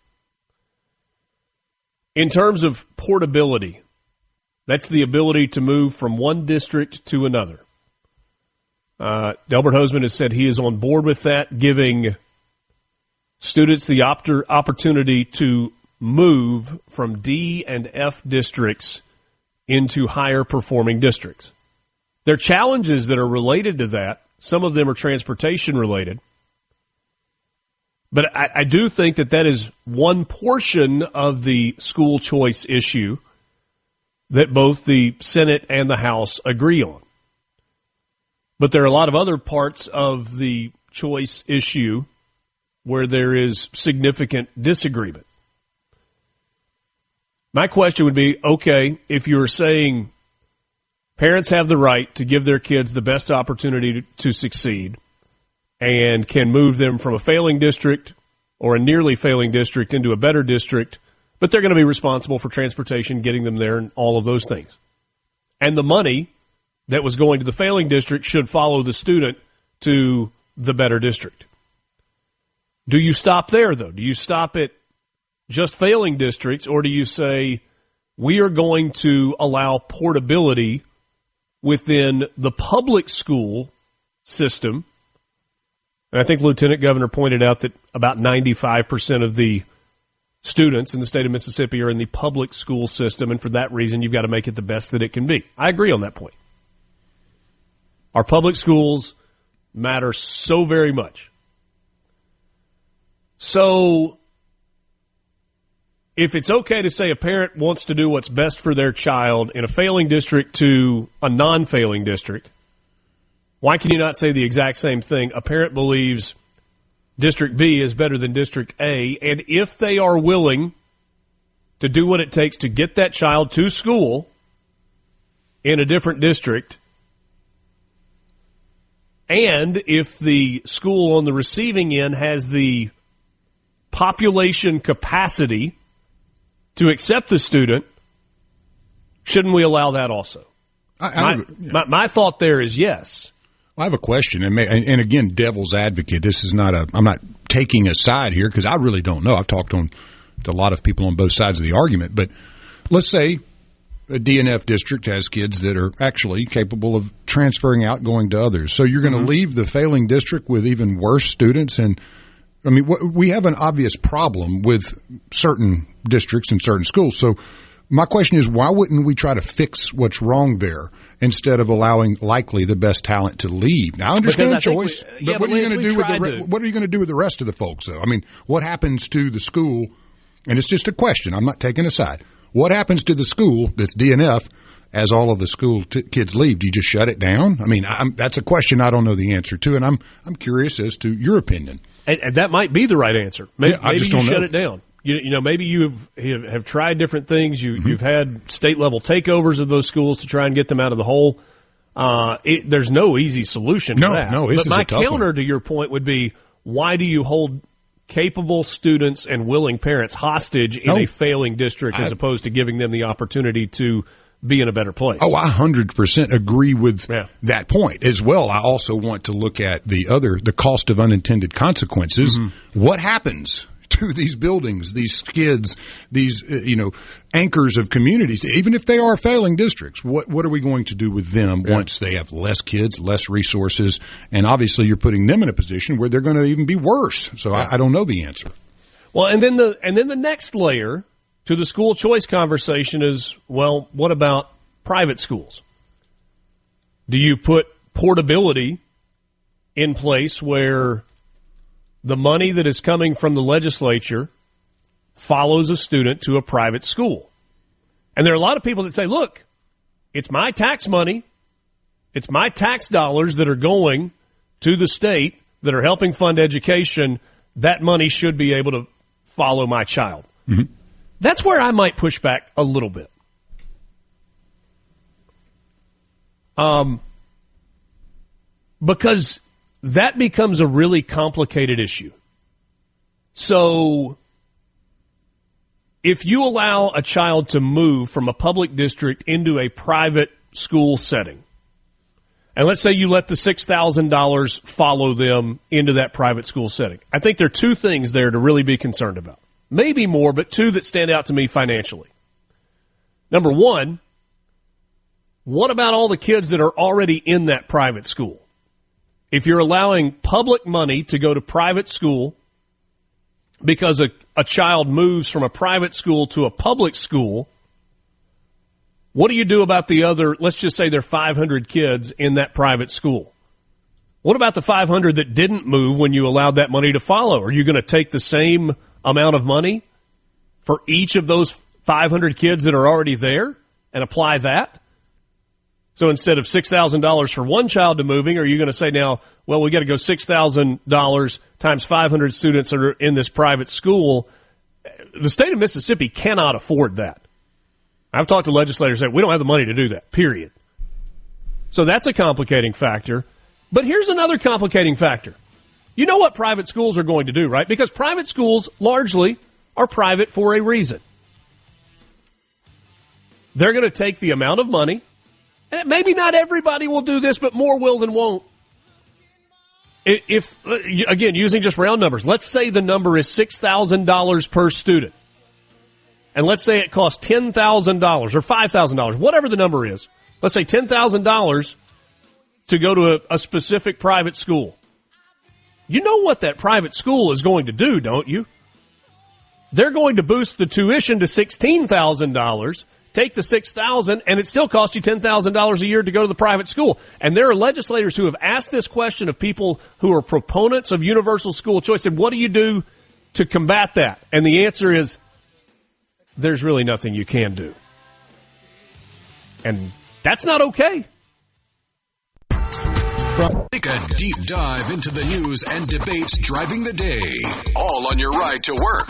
In terms of portability, that's the ability to move from one district to another. Delbert Hosemann has said he is on board with that, giving students the opportunity to move from D and F districts into higher performing districts. There are challenges that are related to that. Some of them are transportation related. But I do think that is one portion of the school choice issue that both the Senate and the House agree on. But there are a lot of other parts of the choice issue where there is significant disagreement. My question would be, okay, if you're saying parents have the right to give their kids the best opportunity to succeed and can move them from a failing district or a nearly failing district into a better district, but they're going to be responsible for transportation, getting them there, and all of those things. And the money that was going to the failing district should follow the student to the better district. Do you stop there, though? Do you stop at just failing districts, or do you say we are going to allow portability within the public school system? And I think Lieutenant Governor pointed out that about 95% of the students in the state of Mississippi are in the public school system, and for that reason, you've got to make it the best that it can be. I agree on that point. Our public schools matter so very much. So if it's okay to say a parent wants to do what's best for their child in a failing district to a non-failing district, why can you not say the exact same thing? A parent believes District B is better than District A, and if they are willing to do what it takes to get that child to school in a different district, and if the school on the receiving end has the population capacity to accept the student, shouldn't we allow that also? My thought there is yes. I have a question, and again, devil's advocate. This is not I'm not taking a side here because I really don't know. I've talked to a lot of people on both sides of the argument, but let's say a DNF district has kids that are actually capable of transferring out, going to others. So you're going to leave the failing district with even worse students. And I mean, we have an obvious problem with certain districts and certain schools. So my question is, why wouldn't we try to fix what's wrong there instead of allowing likely the best talent to leave? Now, I understand choice, but what are you going to do with the rest of the folks, though? I mean, what happens to the school? And it's just a question. I'm not taking a side. What happens to the school that's DNF as all of the school kids leave? Do you just shut it down? I mean, that's a question I don't know the answer to, and I'm curious as to your opinion. And that might be the right answer. Maybe you shut it down. You know, maybe you have tried different things. You've had state-level takeovers of those schools to try and get them out of the hole. There's no easy solution to that. But my counter to your point would be, why do you hold capable students and willing parents hostage in a failing district as opposed to giving them the opportunity to be in a better place? Oh, I 100% agree with that point as well. I also want to look at the cost of unintended consequences. What happens to these buildings, these kids, these anchors of communities, even if they are failing districts? What are we going to do with them once they have less kids, less resources, and obviously you're putting them in a position where they're going to even be worse? So I don't know the answer. Well, and then the next layer to the school choice conversation is, well, what about private schools? Do you put portability in place where the money that is coming from the legislature follows a student to a private school? And there are a lot of people that say, look, it's my tax money, it's my tax dollars that are going to the state that are helping fund education. That money should be able to follow my child. That's where I might push back a little bit. Because that becomes a really complicated issue. So if you allow a child to move from a public district into a private school setting, and let's say you let the $6,000 follow them into that private school setting, I think there are two things there to really be concerned about. Maybe more, but two that stand out to me financially. Number one, what about all the kids that are already in that private school? If you're allowing public money to go to private school because a child moves from a private school to a public school, what do you do about the other, let's just say there are 500 kids in that private school? What about the 500 that didn't move when you allowed that money to follow? Are you going to take the same amount of money for each of those 500 kids that are already there and apply that? So instead of $6,000 for one child to moving, are you going to say now, well, we got to go $6,000 times 500 students that are in this private school? The state of Mississippi cannot afford that. I've talked to legislators that say we don't have the money to do that, period. So that's a complicating factor. But here's another complicating factor. You know what private schools are going to do, right? Because private schools largely are private for a reason. They're going to take the amount of money, and maybe not everybody will do this, but more will than won't. If again, using just round numbers, let's say the number is $6,000 per student. And let's say it costs $10,000 or $5,000, whatever the number is. Let's say $10,000 to go to a specific private school. You know what that private school is going to do, don't you? They're going to boost the tuition to $16,000, take the $6,000, and it still costs you $10,000 a year to go to the private school. And there are legislators who have asked this question of people who are proponents of universal school choice. And what do you do to combat that? And the answer is, there's really nothing you can do. And that's not okay. Take a deep dive into the news and debates driving the day, all on your ride to work.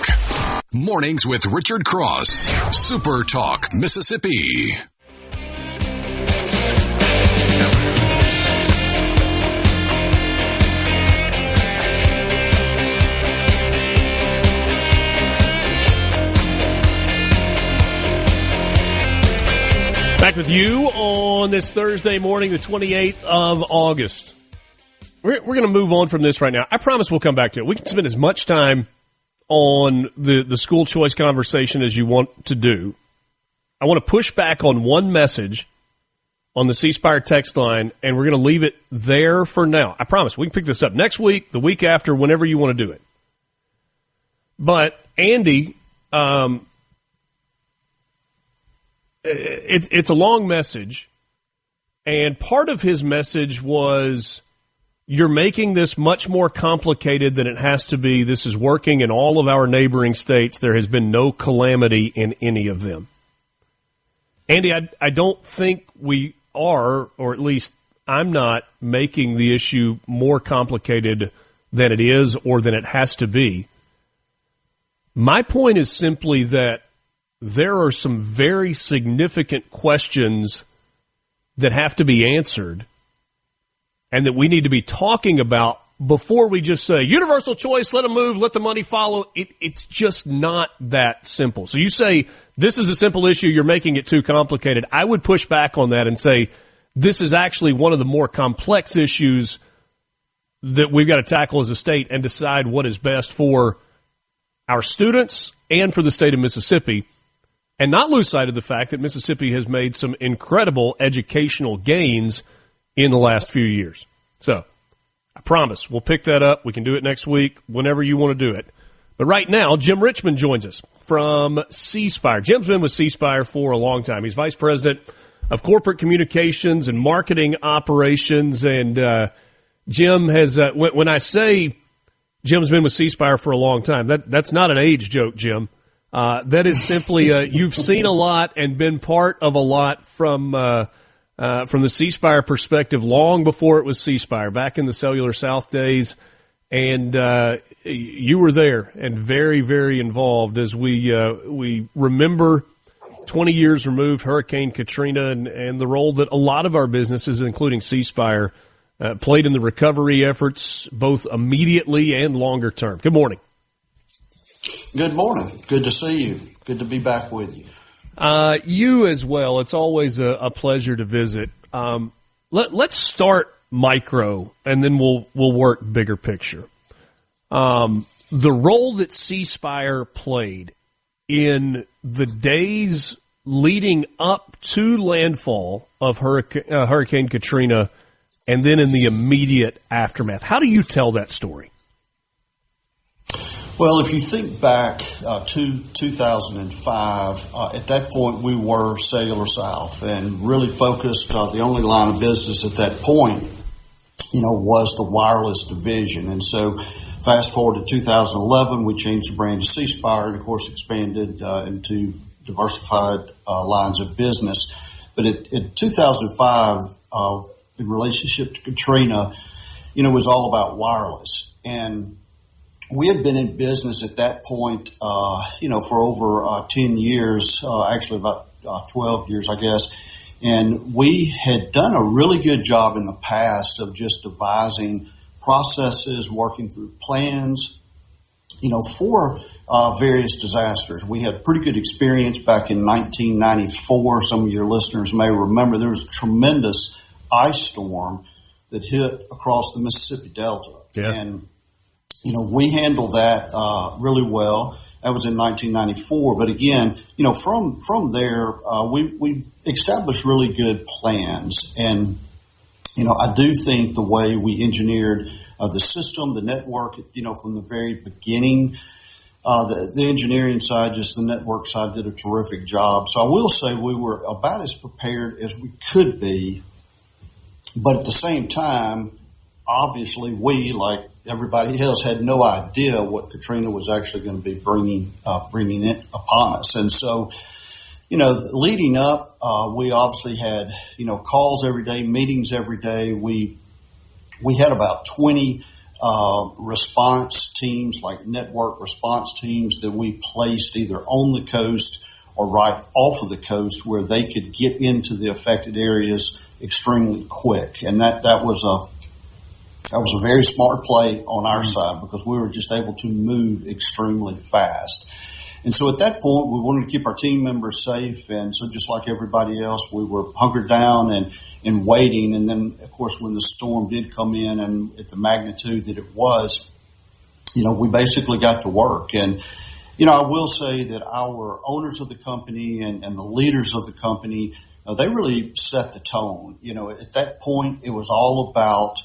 Mornings with Richard Cross, Super Talk, Mississippi. Back with you on this Thursday morning, the 28th of August. We're going to move on from this right now. I promise we'll come back to it. We can spend as much time on the school choice conversation as you want to do. I want to push back on one message on the CSpire text line, and we're going to leave it there for now. I promise. We can pick this up next week, the week after, whenever you want to do it. But, Andy, it's a long message, and part of his message was, you're making this much more complicated than it has to be. This is working in all of our neighboring states. There has been no calamity in any of them. Andy, I don't think we are, or at least I'm not, making the issue more complicated than it is or than it has to be. My point is simply that there are some very significant questions that have to be answered and that we need to be talking about before we just say, universal choice, let them move, let the money follow. It's just not that simple. So you say, this is a simple issue, you're making it too complicated. I would push back on that and say, this is actually one of the more complex issues that we've got to tackle as a state and decide what is best for our students and for the state of Mississippi, and not lose sight of the fact that Mississippi has made some incredible educational gains in the last few years. So, I promise, we'll pick that up. We can do it next week, whenever you want to do it. But right now, Jim Richmond joins us from CSpire. Jim's been with CSpire for a long time. He's Vice President of Corporate Communications and Marketing Operations. And Jim has, when I say Jim's been with CSpire for a long time, that's not an age joke, Jim. That is simply, you've seen a lot and been part of a lot from the CSpire perspective long before it was CSpire, back in the Cellular South days. And you were there and very, very involved as we remember 20 years removed, Hurricane Katrina, and the role that a lot of our businesses, including CSpire, played in the recovery efforts, both immediately and longer term. Good morning. Good morning. Good to see you. Good to be back with you. You as well. It's always a pleasure to visit. Let's start micro, and then we'll work bigger picture. The role that CSpire played in the days leading up to landfall of Hurricane Katrina, and then in the immediate aftermath. How do you tell that story? Well, if you think back to 2005, at that point we were Cellular South and really focused. The only line of business at that point, was the wireless division. And so fast forward to 2011, we changed the brand to CSpire and, of course, expanded into diversified lines of business. But in 2005, in relationship to Katrina, it was all about wireless. And we had been in business at that point, for over 10 years, actually about 12 years, I guess. And we had done a really good job in the past of just devising processes, working through plans, for various disasters. We had pretty good experience back in 1994. Some of your listeners may remember there was a tremendous ice storm that hit across the Mississippi Delta. Yeah. And we handled that really well. That was in 1994. But again, from there, we established really good plans. And, I do think the way we engineered the system, the network, from the very beginning, the engineering side, just the network side, did a terrific job. So I will say we were about as prepared as we could be. But at the same time, obviously, we, like everybody else, had no idea what Katrina was actually going to be bringing it upon us. And so, leading up, we obviously had, calls every day, meetings every day. We had about 20 response teams, like network response teams, that we placed either on the coast or right off of the coast where they could get into the affected areas extremely quick. And that was a very smart play on our side because we were just able to move extremely fast. And so at that point, we wanted to keep our team members safe. And so just like everybody else, we were hunkered down and waiting. And then, of course, when the storm did come in and at the magnitude that it was, we basically got to work. And I will say that our owners of the company and the leaders of the company, they really set the tone. At that point, it was all about,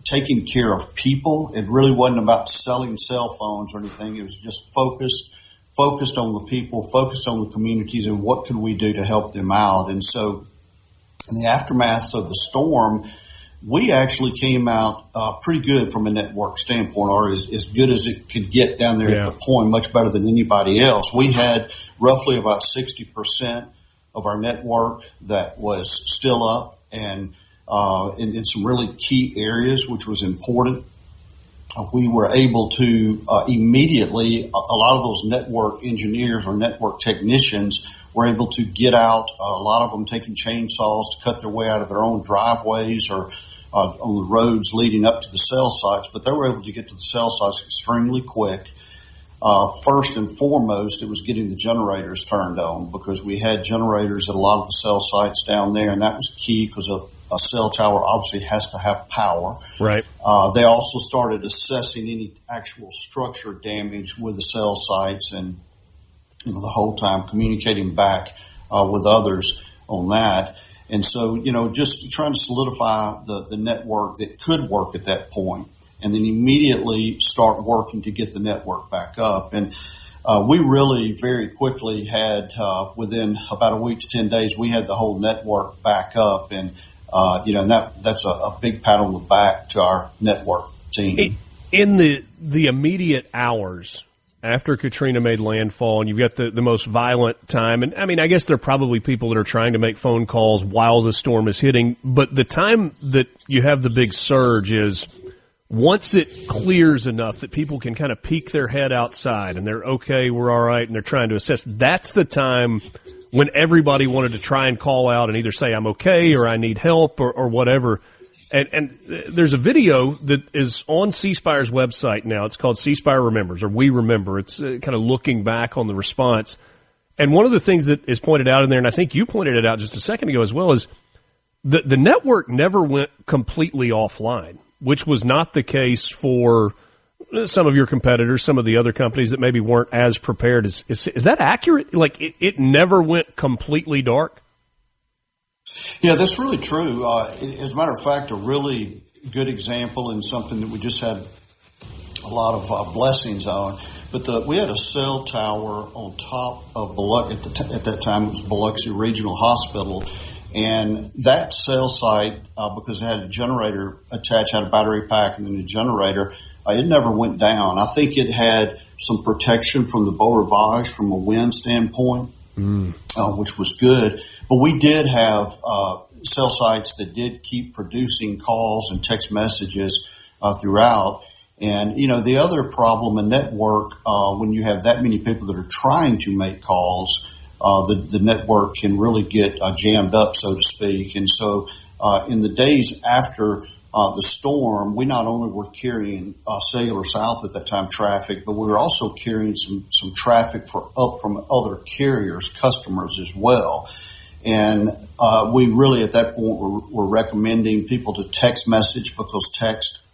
taking care of people. It really wasn't about selling cell phones or anything. It was just focused on the people, focused on the communities, and what could we do to help them out. And so in the aftermath of the storm, we actually came out pretty good from a network standpoint, or as good as it could get down there at the point, much better than anybody else. We had roughly about 60% of our network that was still up, and in some really key areas, which was important. We were able to immediately, a lot of those network engineers or network technicians were able to get out, a lot of them taking chainsaws to cut their way out of their own driveways or on the roads leading up to the cell sites, but they were able to get to the cell sites extremely quick. First and foremost, it was getting the generators turned on, because we had generators at a lot of the cell sites down there, and that was key because a cell tower obviously has to have power. Right. They also started assessing any actual structure damage with the cell sites, and the whole time communicating back with others on that. And so, just trying to solidify the network that could work at that point, and then immediately start working to get the network back up. And we really very quickly had, within about a week to 10 days, we had the whole network back up. And, and that's a big pat on the back to our network team. In the immediate hours after Katrina made landfall, and you've got the most violent time, and I guess there are probably people that are trying to make phone calls while the storm is hitting, but the time that you have the big surge is once it clears enough that people can kind of peek their head outside and they're okay, we're all right, and they're trying to assess. That's the time when everybody wanted to try and call out and either say I'm okay or I need help or whatever. And there's a video that is on CSpire's website now. It's called CSpire Remembers, or We Remember. It's kind of looking back on the response. And one of the things that is pointed out in there, and I think you pointed it out just a second ago as well, is the network never went completely offline, which was not the case for some of your competitors, some of the other companies that maybe weren't as prepared. Is that accurate? Like, it never went completely dark? Yeah, that's really true. As a matter of fact, a really good example and something that we just had a lot of blessings on. But we had a cell tower on top of at that time it was Biloxi Regional Hospital, and that cell site, because it had a generator attached, had a battery pack and then a generator, it never went down. I think it had some protection from the beau rivage from a wind standpoint, which was good. But we did have cell sites that did keep producing calls and text messages throughout. And, the other problem in network, when you have that many people that are trying to make calls, the network can really get jammed up, so to speak. And so in the days after the storm, we not only were carrying Cellular South at that time traffic, but we were also carrying some traffic from other carriers, customers as well. And we really at that point were recommending people to text message, because text,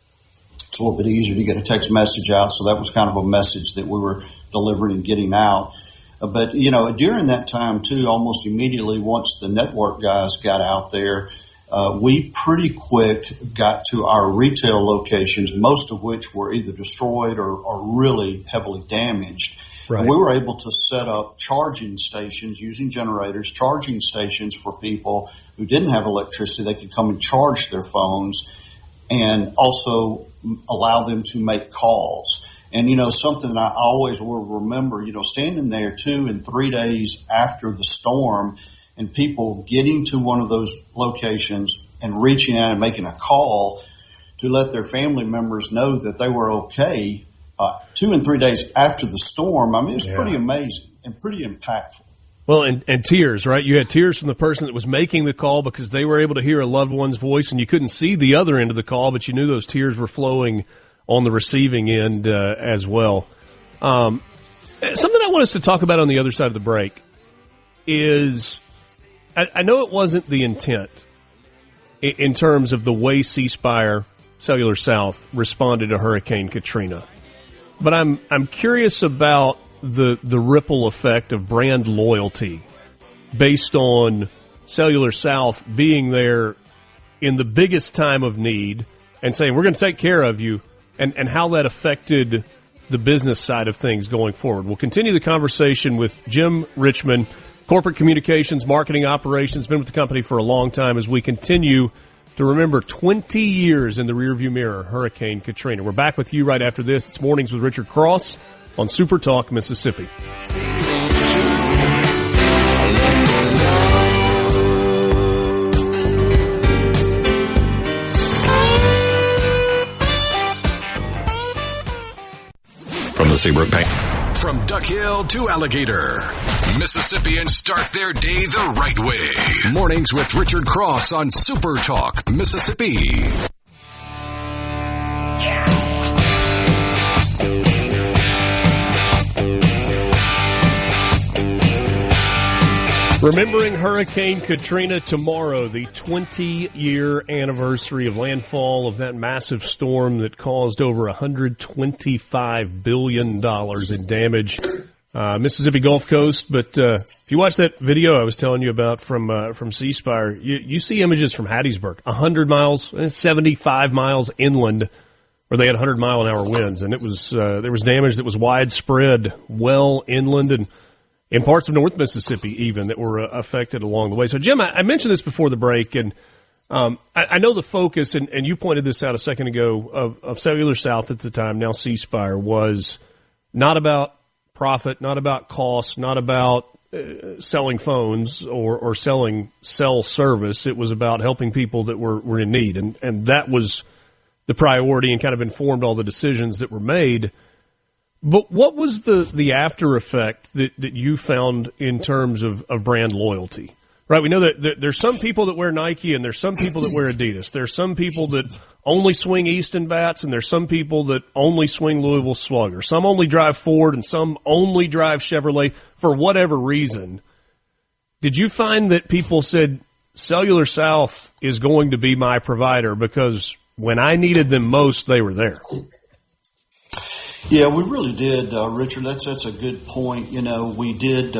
it's a little bit easier to get a text message out. So that was kind of a message that we were delivering and getting out. But, during that time, too, almost immediately once the network guys got out there, we pretty quick got to our retail locations, most of which were either destroyed or really heavily damaged. Right. And we were able to set up charging stations using generators, charging stations for people who didn't have electricity. They could come and charge their phones and also allow them to make calls. And, something that I always will remember, standing there 2 and 3 days after the storm and people getting to one of those locations and reaching out and making a call to let their family members know that they were okay 2 and 3 days after the storm. I mean, it was pretty amazing and pretty impactful. Well, and tears, right? You had tears from the person that was making the call because they were able to hear a loved one's voice, and you couldn't see the other end of the call, but you knew those tears were flowing on the receiving end as well. Something I want us to talk about on the other side of the break is, I know it wasn't the intent in terms of the way CSpire, Cellular South, responded to Hurricane Katrina. But I'm curious about the ripple effect of brand loyalty based on Cellular South being there in the biggest time of need and saying, we're going to take care of you, and how that affected the business side of things going forward. We'll continue the conversation with Jim Richmond, corporate communications, marketing operations, been with the company for a long time, as we continue to remember 20 years in the rearview mirror, Hurricane Katrina. We're back with you right after this. It's Mornings with Richard Cross on SuperTalk Mississippi. From the Seabrook Bank. From Duck Hill to Alligator, Mississippians start their day the right way. Mornings with Richard Cross on Super Talk, Mississippi. Remembering Hurricane Katrina tomorrow, the 20-year anniversary of landfall of that massive storm that caused over $125 billion in damage. Mississippi Gulf Coast, but if you watch that video I was telling you about from CSpire, you see images from Hattiesburg, 100 miles, 75 miles inland, where they had 100-mile-an-hour winds, and it was there was damage that was widespread well inland and in parts of North Mississippi even that were affected along the way. So, Jim, I mentioned this before the break, and I know the focus, and you pointed this out a second ago, of Cellular South at the time, now CSpire, was not about profit, not about cost, not about selling phones or selling cell service. It was about helping people that were in need, and that was the priority and kind of informed all the decisions that were made. But what was the after effect that you found in terms of brand loyalty? Right, we know that there's some people that wear Nike and there's some people that wear Adidas. There's some people that only swing Easton bats and there's some people that only swing Louisville Slugger. Some only drive Ford and some only drive Chevrolet for whatever reason. Did you find that people said, Cellular South is going to be my provider because when I needed them most, they were there? Yeah, we really did, Richard. That's a good point. You know, we did.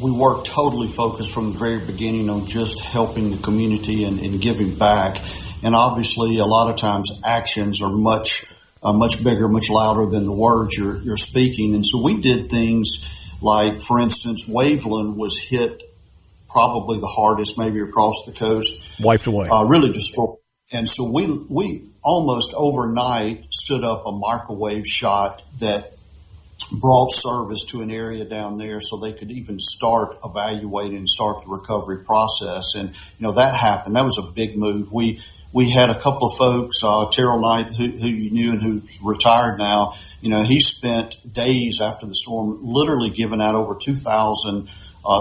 We worked totally focused from the very beginning on just helping the community and giving back. And obviously, a lot of times actions are much bigger, much louder than the words you're speaking. And so we did things like, for instance, Waveland was hit probably the hardest, maybe across the coast, wiped away, really destroyed. And so we almost overnight stood up a microwave shot that brought service to an area down there so they could even start evaluating and start the recovery process. And, you know, that happened. That was a big move. We had a couple of folks, Terrell Knight, who you knew and who's retired now. You know, he spent days after the storm literally giving out over 2,000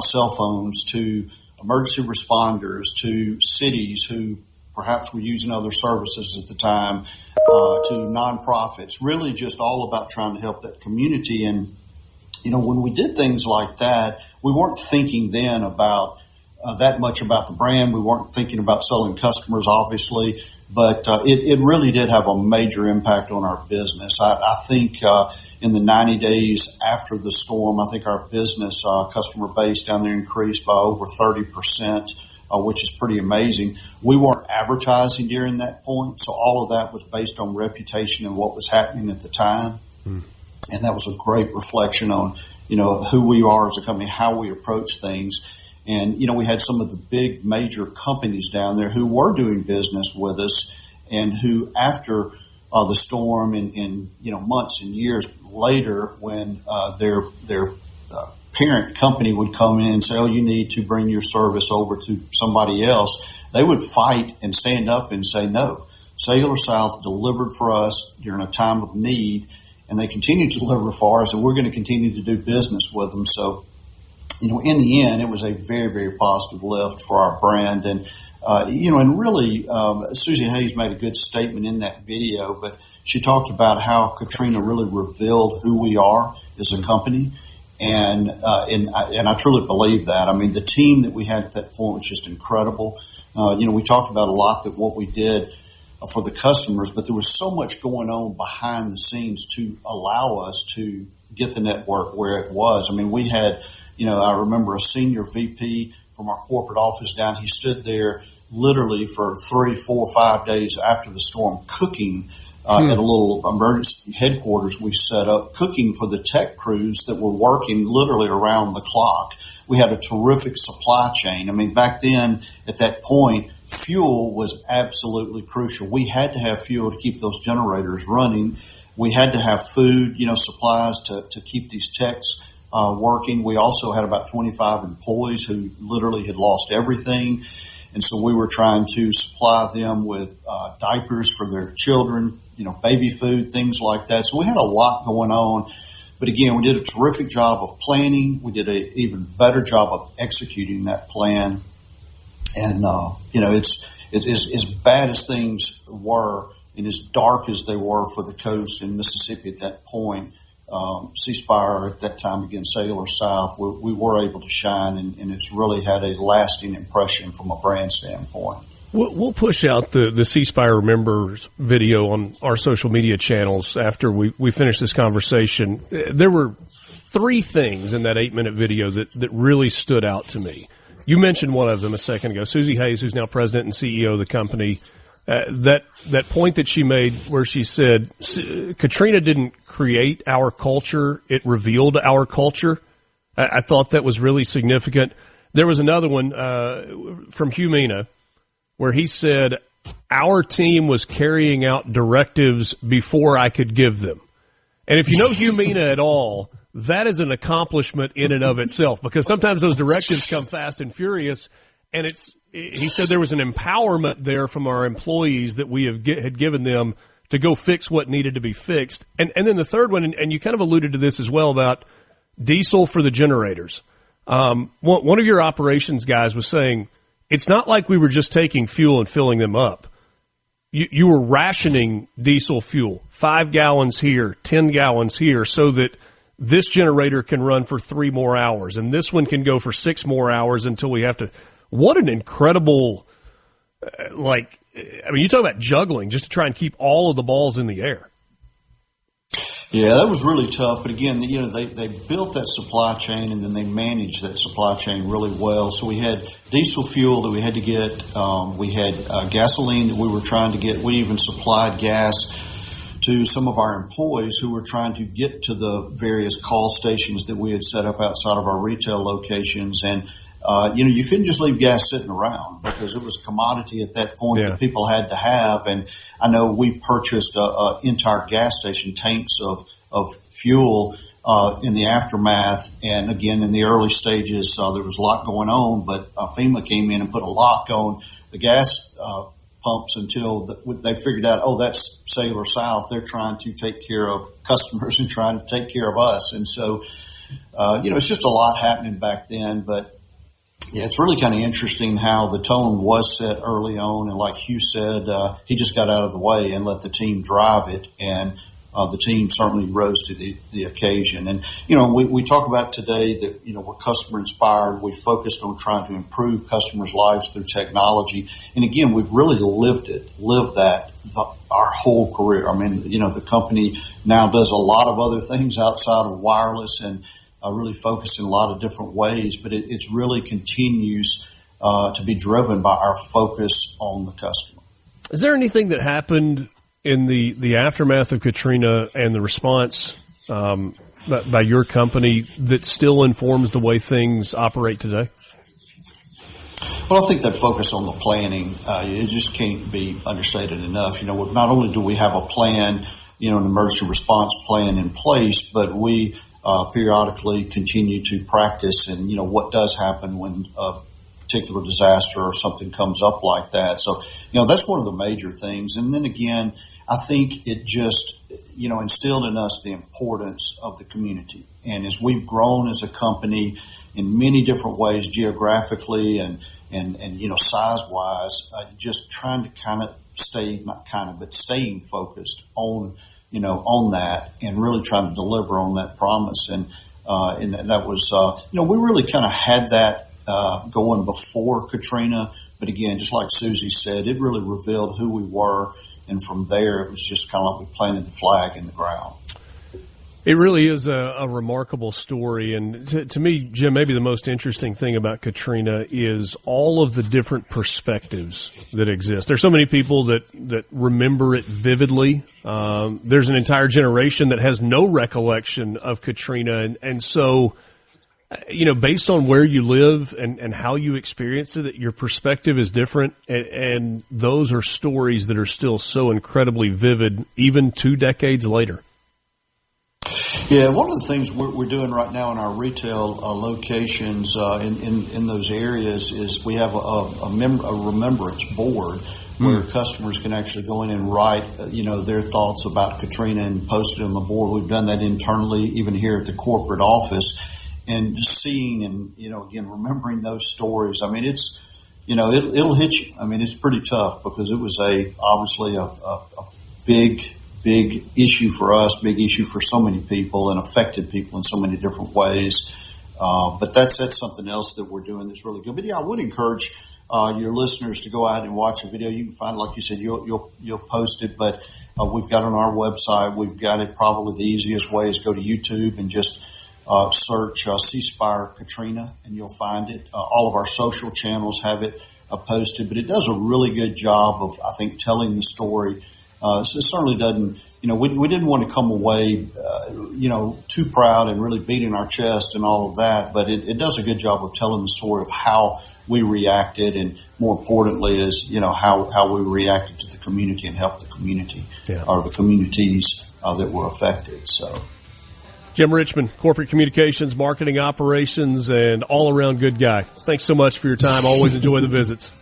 cell phones to emergency responders, to cities who perhaps were using other services at the time, to nonprofits, really just all about trying to help that community. And, you know, when we did things like that, we weren't thinking then about that much about the brand. We weren't thinking about selling customers, obviously, but it really did have a major impact on our business. I think in the 90 days after the storm, I think our business customer base down there increased by over 30%. Which is pretty amazing. We weren't advertising during that point, so all of that was based on reputation and what was happening at the time. And that was a great reflection on, you know, who we are as a company, how we approach things. And, you know, we had some of the big major companies down there who were doing business with us and who, after the storm and you know, months and years later, when their parent company would come in and say, oh, you need to bring your service over to somebody else, they would fight and stand up and say, no, Cellular South delivered for us during a time of need, and they continue to deliver for us, and we're going to continue to do business with them. So, you know, in the end, it was a very, very positive lift for our brand. And, you know, and really, Susie Hayes made a good statement in that video, but she talked about how Katrina really revealed who we are as a company. And I truly believe that. I mean, the team that we had at that point was just incredible. You know, we talked about a lot that what we did for the customers, but there was so much going on behind the scenes to allow us to get the network where it was. I mean, we had, I remember a senior VP from our corporate office down. He stood there literally for 3, 4, 5 days after the storm cooking at a little emergency headquarters we set up, cooking for the tech crews that were working literally around the clock. We had a terrific supply chain. I mean, back then at that point, fuel was absolutely crucial. We had to have fuel to keep those generators running. We had to have food, supplies to keep these techs working. We also had about 25 employees who literally had lost everything. And so we were trying to supply them with diapers for their children, baby food, things like that. So we had a lot going on. But again, we did a terrific job of planning. We did an even better job of executing that plan. And, it's as bad as things were and as dark as they were for the coast in Mississippi at that point, CSpire at that time, again, Sailor South, we were able to shine, and it's really had a lasting impression from a brand standpoint. We'll push out the CSpire Remembers video on our social media channels after we finish this conversation. There were 3 things in that 8-minute video that really stood out to me. You mentioned one of them a second ago. Susie Hayes, who's now president and CEO of the company, that point that she made where she said, Katrina didn't create our culture, it revealed our culture. I thought that was really significant. There was another one from Hugh Mina where he said, our team was carrying out directives before I could give them. And if you know Hugh Mina at all, that is an accomplishment in and of itself, because sometimes those directives come fast and furious, and he said there was an empowerment there from our employees that we had given them to go fix what needed to be fixed. And then the third one, and you kind of alluded to this as well about diesel for the generators. One of your operations guys was saying, it's not like we were just taking fuel and filling them up. You were rationing diesel fuel, 5 gallons here, 10 gallons here, so that this generator can run for 3 more hours, and this one can go for 6 more hours until we have to. What an incredible, you talk about juggling just to try and keep all of the balls in the air. Yeah, that was really tough. But again, they built that supply chain, and then they managed that supply chain really well. So we had diesel fuel that we had to get. We had gasoline that we were trying to get. We even supplied gas to some of our employees who were trying to get to the various call stations that we had set up outside of our retail locations. And, you couldn't just leave gas sitting around because it was a commodity at that point that people had to have. And I know we purchased an entire gas station, tanks of fuel in the aftermath. And again, in the early stages, there was a lot going on, but FEMA came in and put a lock on the gas pumps until they figured out, that's Sailor South. They're trying to take care of customers and trying to take care of us. And so, it's just a lot happening back then. But, yeah, it's really kind of interesting how the tone was set early on. And like Hugh said, he just got out of the way and let the team drive it. And the team certainly rose to the occasion. And, we talk about today that, we're customer inspired. We focused on trying to improve customers' lives through technology. And again, we've really lived that our whole career. I mean, the company now does a lot of other things outside of wireless and really focused in a lot of different ways, but it's really continues to be driven by our focus on the customer. Is there anything that happened in the aftermath of Katrina and the response by your company that still informs the way things operate today? Well, I think that focus on the planning, it just can't be understated enough. Not only do we have a plan, an emergency response plan in place, but we periodically continue to practice and, what does happen when a particular disaster or something comes up like that. So, that's one of the major things. And then again, I think it just, instilled in us the importance of the community. And as we've grown as a company in many different ways, geographically and size-wise, just trying to staying focused on that and really trying to deliver on that promise. And that was, we really kind of had that going before Katrina. But again, just like Susie said, it really revealed who we were And from there, it was just kind of like we planted the flag in the ground. It really is a remarkable story. And to me, Jim, maybe the most interesting thing about Katrina is all of the different perspectives that exist. There's so many people that remember it vividly. There's an entire generation that has no recollection of Katrina. And so, based on where you live and how you experience it, your perspective is different. And those are stories that are still so incredibly vivid, even 2 decades later. Yeah, one of the things we're doing right now in our retail locations in those areas is we have a remembrance board where customers can actually go in and write, their thoughts about Katrina and post it on the board. We've done that internally, even here at the corporate office, and just seeing and again remembering those stories. I mean, it's it'll hit you. I mean, it's pretty tough because it was obviously a big issue for us, big issue for so many people, and affected people in so many different ways. But that's something else that we're doing that's really good. But yeah, I would encourage your listeners to go out and watch a video. You can find, like you said, you'll post it, but we've got it on our website. We've got it. Probably the easiest way is go to YouTube and just search CSpire Katrina, and you'll find it. All of our social channels have it posted, but it does a really good job of, I think, telling the story. So it certainly doesn't, we didn't want to come away, too proud and really beating our chest and all of that, but it does a good job of telling the story of how we reacted, and more importantly is, how we reacted to the community and helped the community or the communities that were affected. So, Jim Richmond, Corporate Communications, Marketing Operations, and all-around good guy. Thanks so much for your time. Always enjoy the visits.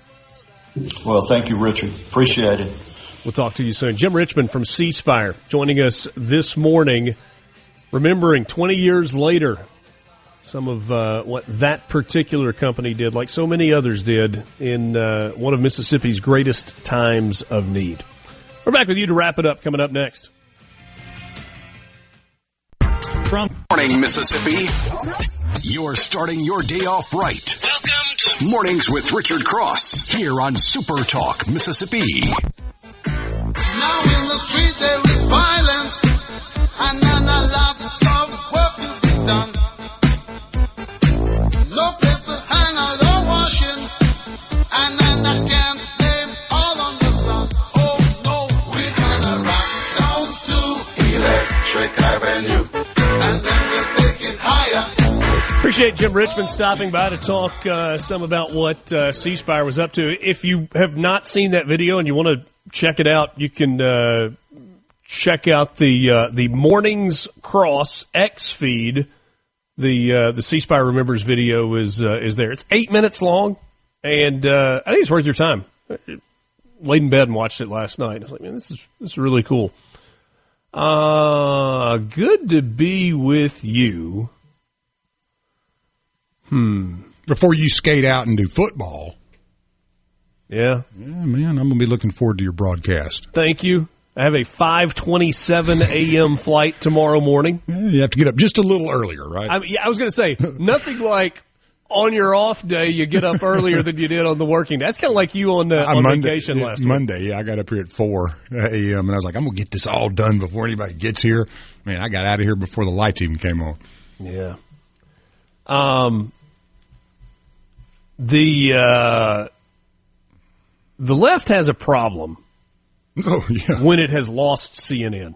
Well, thank you, Richard. Appreciate it. We'll talk to you soon. Jim Richmond from CSpire joining us this morning, remembering 20 years later some of what that particular company did, like so many others did, in one of Mississippi's greatest times of need. We're back with you to wrap it up, coming up next. From Morning, Mississippi. You're starting your day off right. Welcome to Mornings with Richard Cross here on SuperTalk, Mississippi. Now in the street there is violence, and not a lot of work to be done. No place to hang out or washing, and I can't blame all on the sun. Oh no, we're gonna rock down to Electric Avenue, and then we'll take it higher. Appreciate Jim Richmond stopping by to talk some about what CSpire was up to. If you have not seen that video and you want to check it out, you can check out the Mornings Cross X feed. The CSpire Remembers video is there. It's 8 minutes long, and I think it's worth your time. Laid in bed and watched it last night. I was like, man, this is really cool. Good to be with you. Before you skate out and do football. Yeah, man, I'm going to be looking forward to your broadcast. Thank you. I have a 5:27 a.m. flight tomorrow morning. Yeah, you have to get up just a little earlier, right? I was going to say, nothing like on your off day you get up earlier than you did on the working day. That's kind of like you on vacation last week. Monday, yeah, I got up here at 4 a.m. and I was like, I'm going to get this all done before anybody gets here. Man, I got out of here before the lights even came on. Yeah. The left has a problem when it has lost CNN.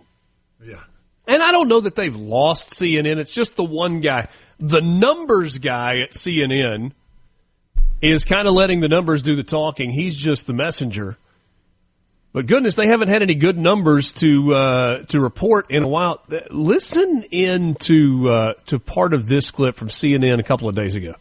Yeah. And I don't know that they've lost CNN. It's just the one guy. The numbers guy at CNN is kind of letting the numbers do the talking. He's just the messenger. But goodness, they haven't had any good numbers to report in a while. Listen in to part of this clip from CNN a couple of days ago.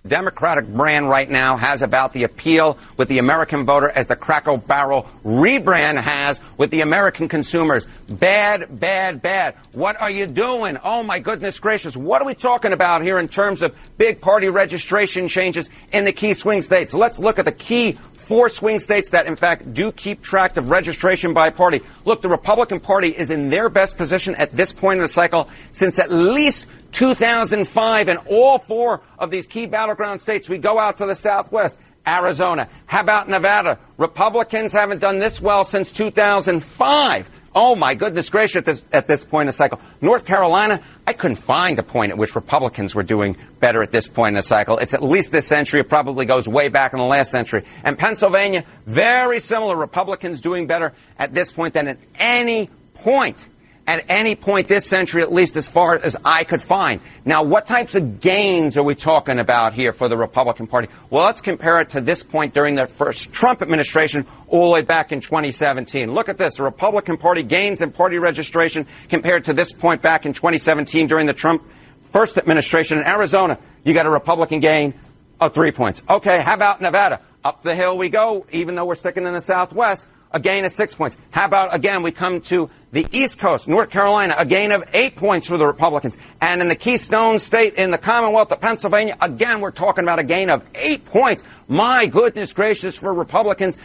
Democratic brand right now has about the appeal with the American voter as the Cracker Barrel rebrand has with the American consumers. Bad, bad, bad. What are you doing? Oh, my goodness gracious. What are we talking about here in terms of big party registration changes in the key swing states? Let's look at the key 4 swing states that, in fact, do keep track of registration by party. Look, the Republican Party is in their best position at this point in the cycle since at least 2005, in all 4 of these key battleground states. We go out to the Southwest, Arizona. How about Nevada? Republicans haven't done this well since 2005. Oh, my goodness gracious, at this point in the cycle. North Carolina, I couldn't find a point at which Republicans were doing better at this point in the cycle. It's at least this century. It probably goes way back in the last century. And Pennsylvania, very similar. Republicans doing better at this point than at any point. At any point this century, at least as far as I could find. Now, what types of gains are we talking about here for the Republican Party? Well, let's compare it to this point during the first Trump administration all the way back in 2017. Look at this. The Republican Party gains in party registration compared to this point back in 2017 during the Trump first administration. In Arizona, you got a Republican gain of 3 points. Okay, how about Nevada? Up the hill we go, even though we're sticking in the Southwest. A gain of 6 points. How about, again, we come to the East Coast, North Carolina, a gain of 8 points for the Republicans. And in the Keystone State, in the Commonwealth of Pennsylvania, again, we're talking about a gain of 8 points. My goodness gracious, for Republicans.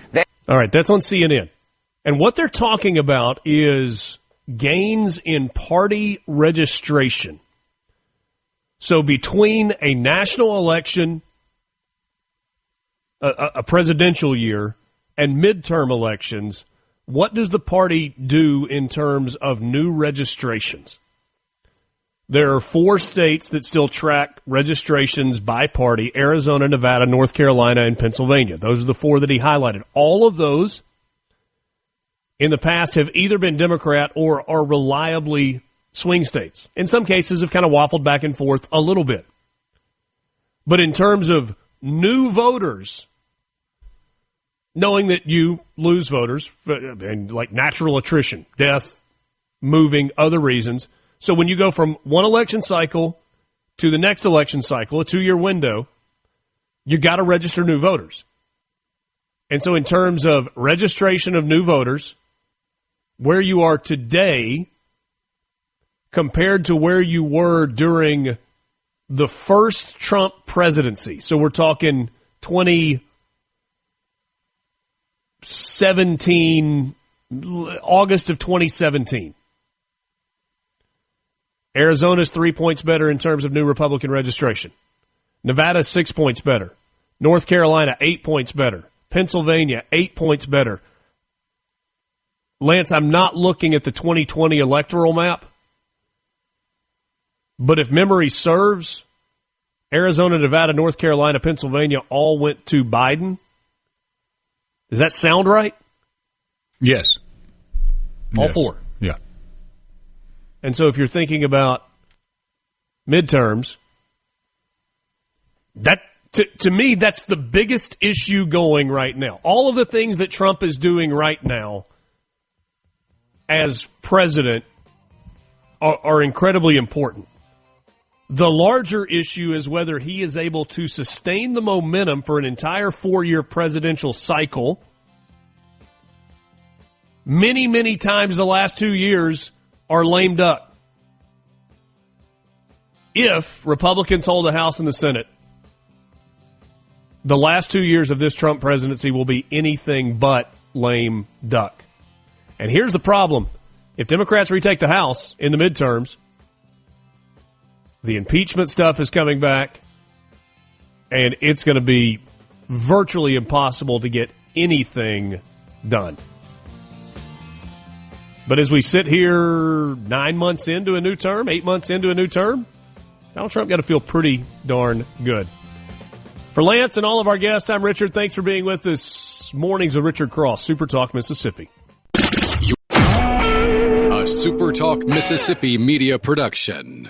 All right, that's on CNN. And what they're talking about is gains in party registration. So between a national election, a presidential year, and midterm elections, what does the party do in terms of new registrations? There are 4 states that still track registrations by party: Arizona, Nevada, North Carolina, and Pennsylvania. Those are the 4 that he highlighted. All of those in the past have either been Democrat or are reliably swing states. In some cases have kind of waffled back and forth a little bit. But in terms of new voters, knowing that you lose voters, and like natural attrition, death, moving, other reasons. So when you go from one election cycle to the next election cycle, a 2-year window, you got to register new voters. And so in terms of registration of new voters, where you are today compared to where you were during the first Trump presidency. So we're talking 2017, August of 2017. Arizona's 3 points better in terms of new Republican registration. Nevada's 6 points better. North Carolina, 8 points better. Pennsylvania, 8 points better. Lance, I'm not looking at the 2020 electoral map, but if memory serves, Arizona, Nevada, North Carolina, Pennsylvania all went to Biden. Does that sound right? Yes. All 4? Yeah. And so if you're thinking about midterms, that to me, that's the biggest issue going right now. All of the things that Trump is doing right now as president are incredibly important. The larger issue is whether he is able to sustain the momentum for an entire 4-year presidential cycle. Many, many times the last 2 years are lame duck. If Republicans hold the House and the Senate, the last 2 years of this Trump presidency will be anything but lame duck. And here's the problem. If Democrats retake the House in the midterms, the impeachment stuff is coming back, and it's going to be virtually impossible to get anything done. But as we sit here 9 months into a new term, 8 months into a new term, Donald Trump got to feel pretty darn good. For Lance and all of our guests, I'm Richard. Thanks for being with us. Mornings with Richard Cross, SuperTalk Mississippi. A SuperTalk Mississippi media production.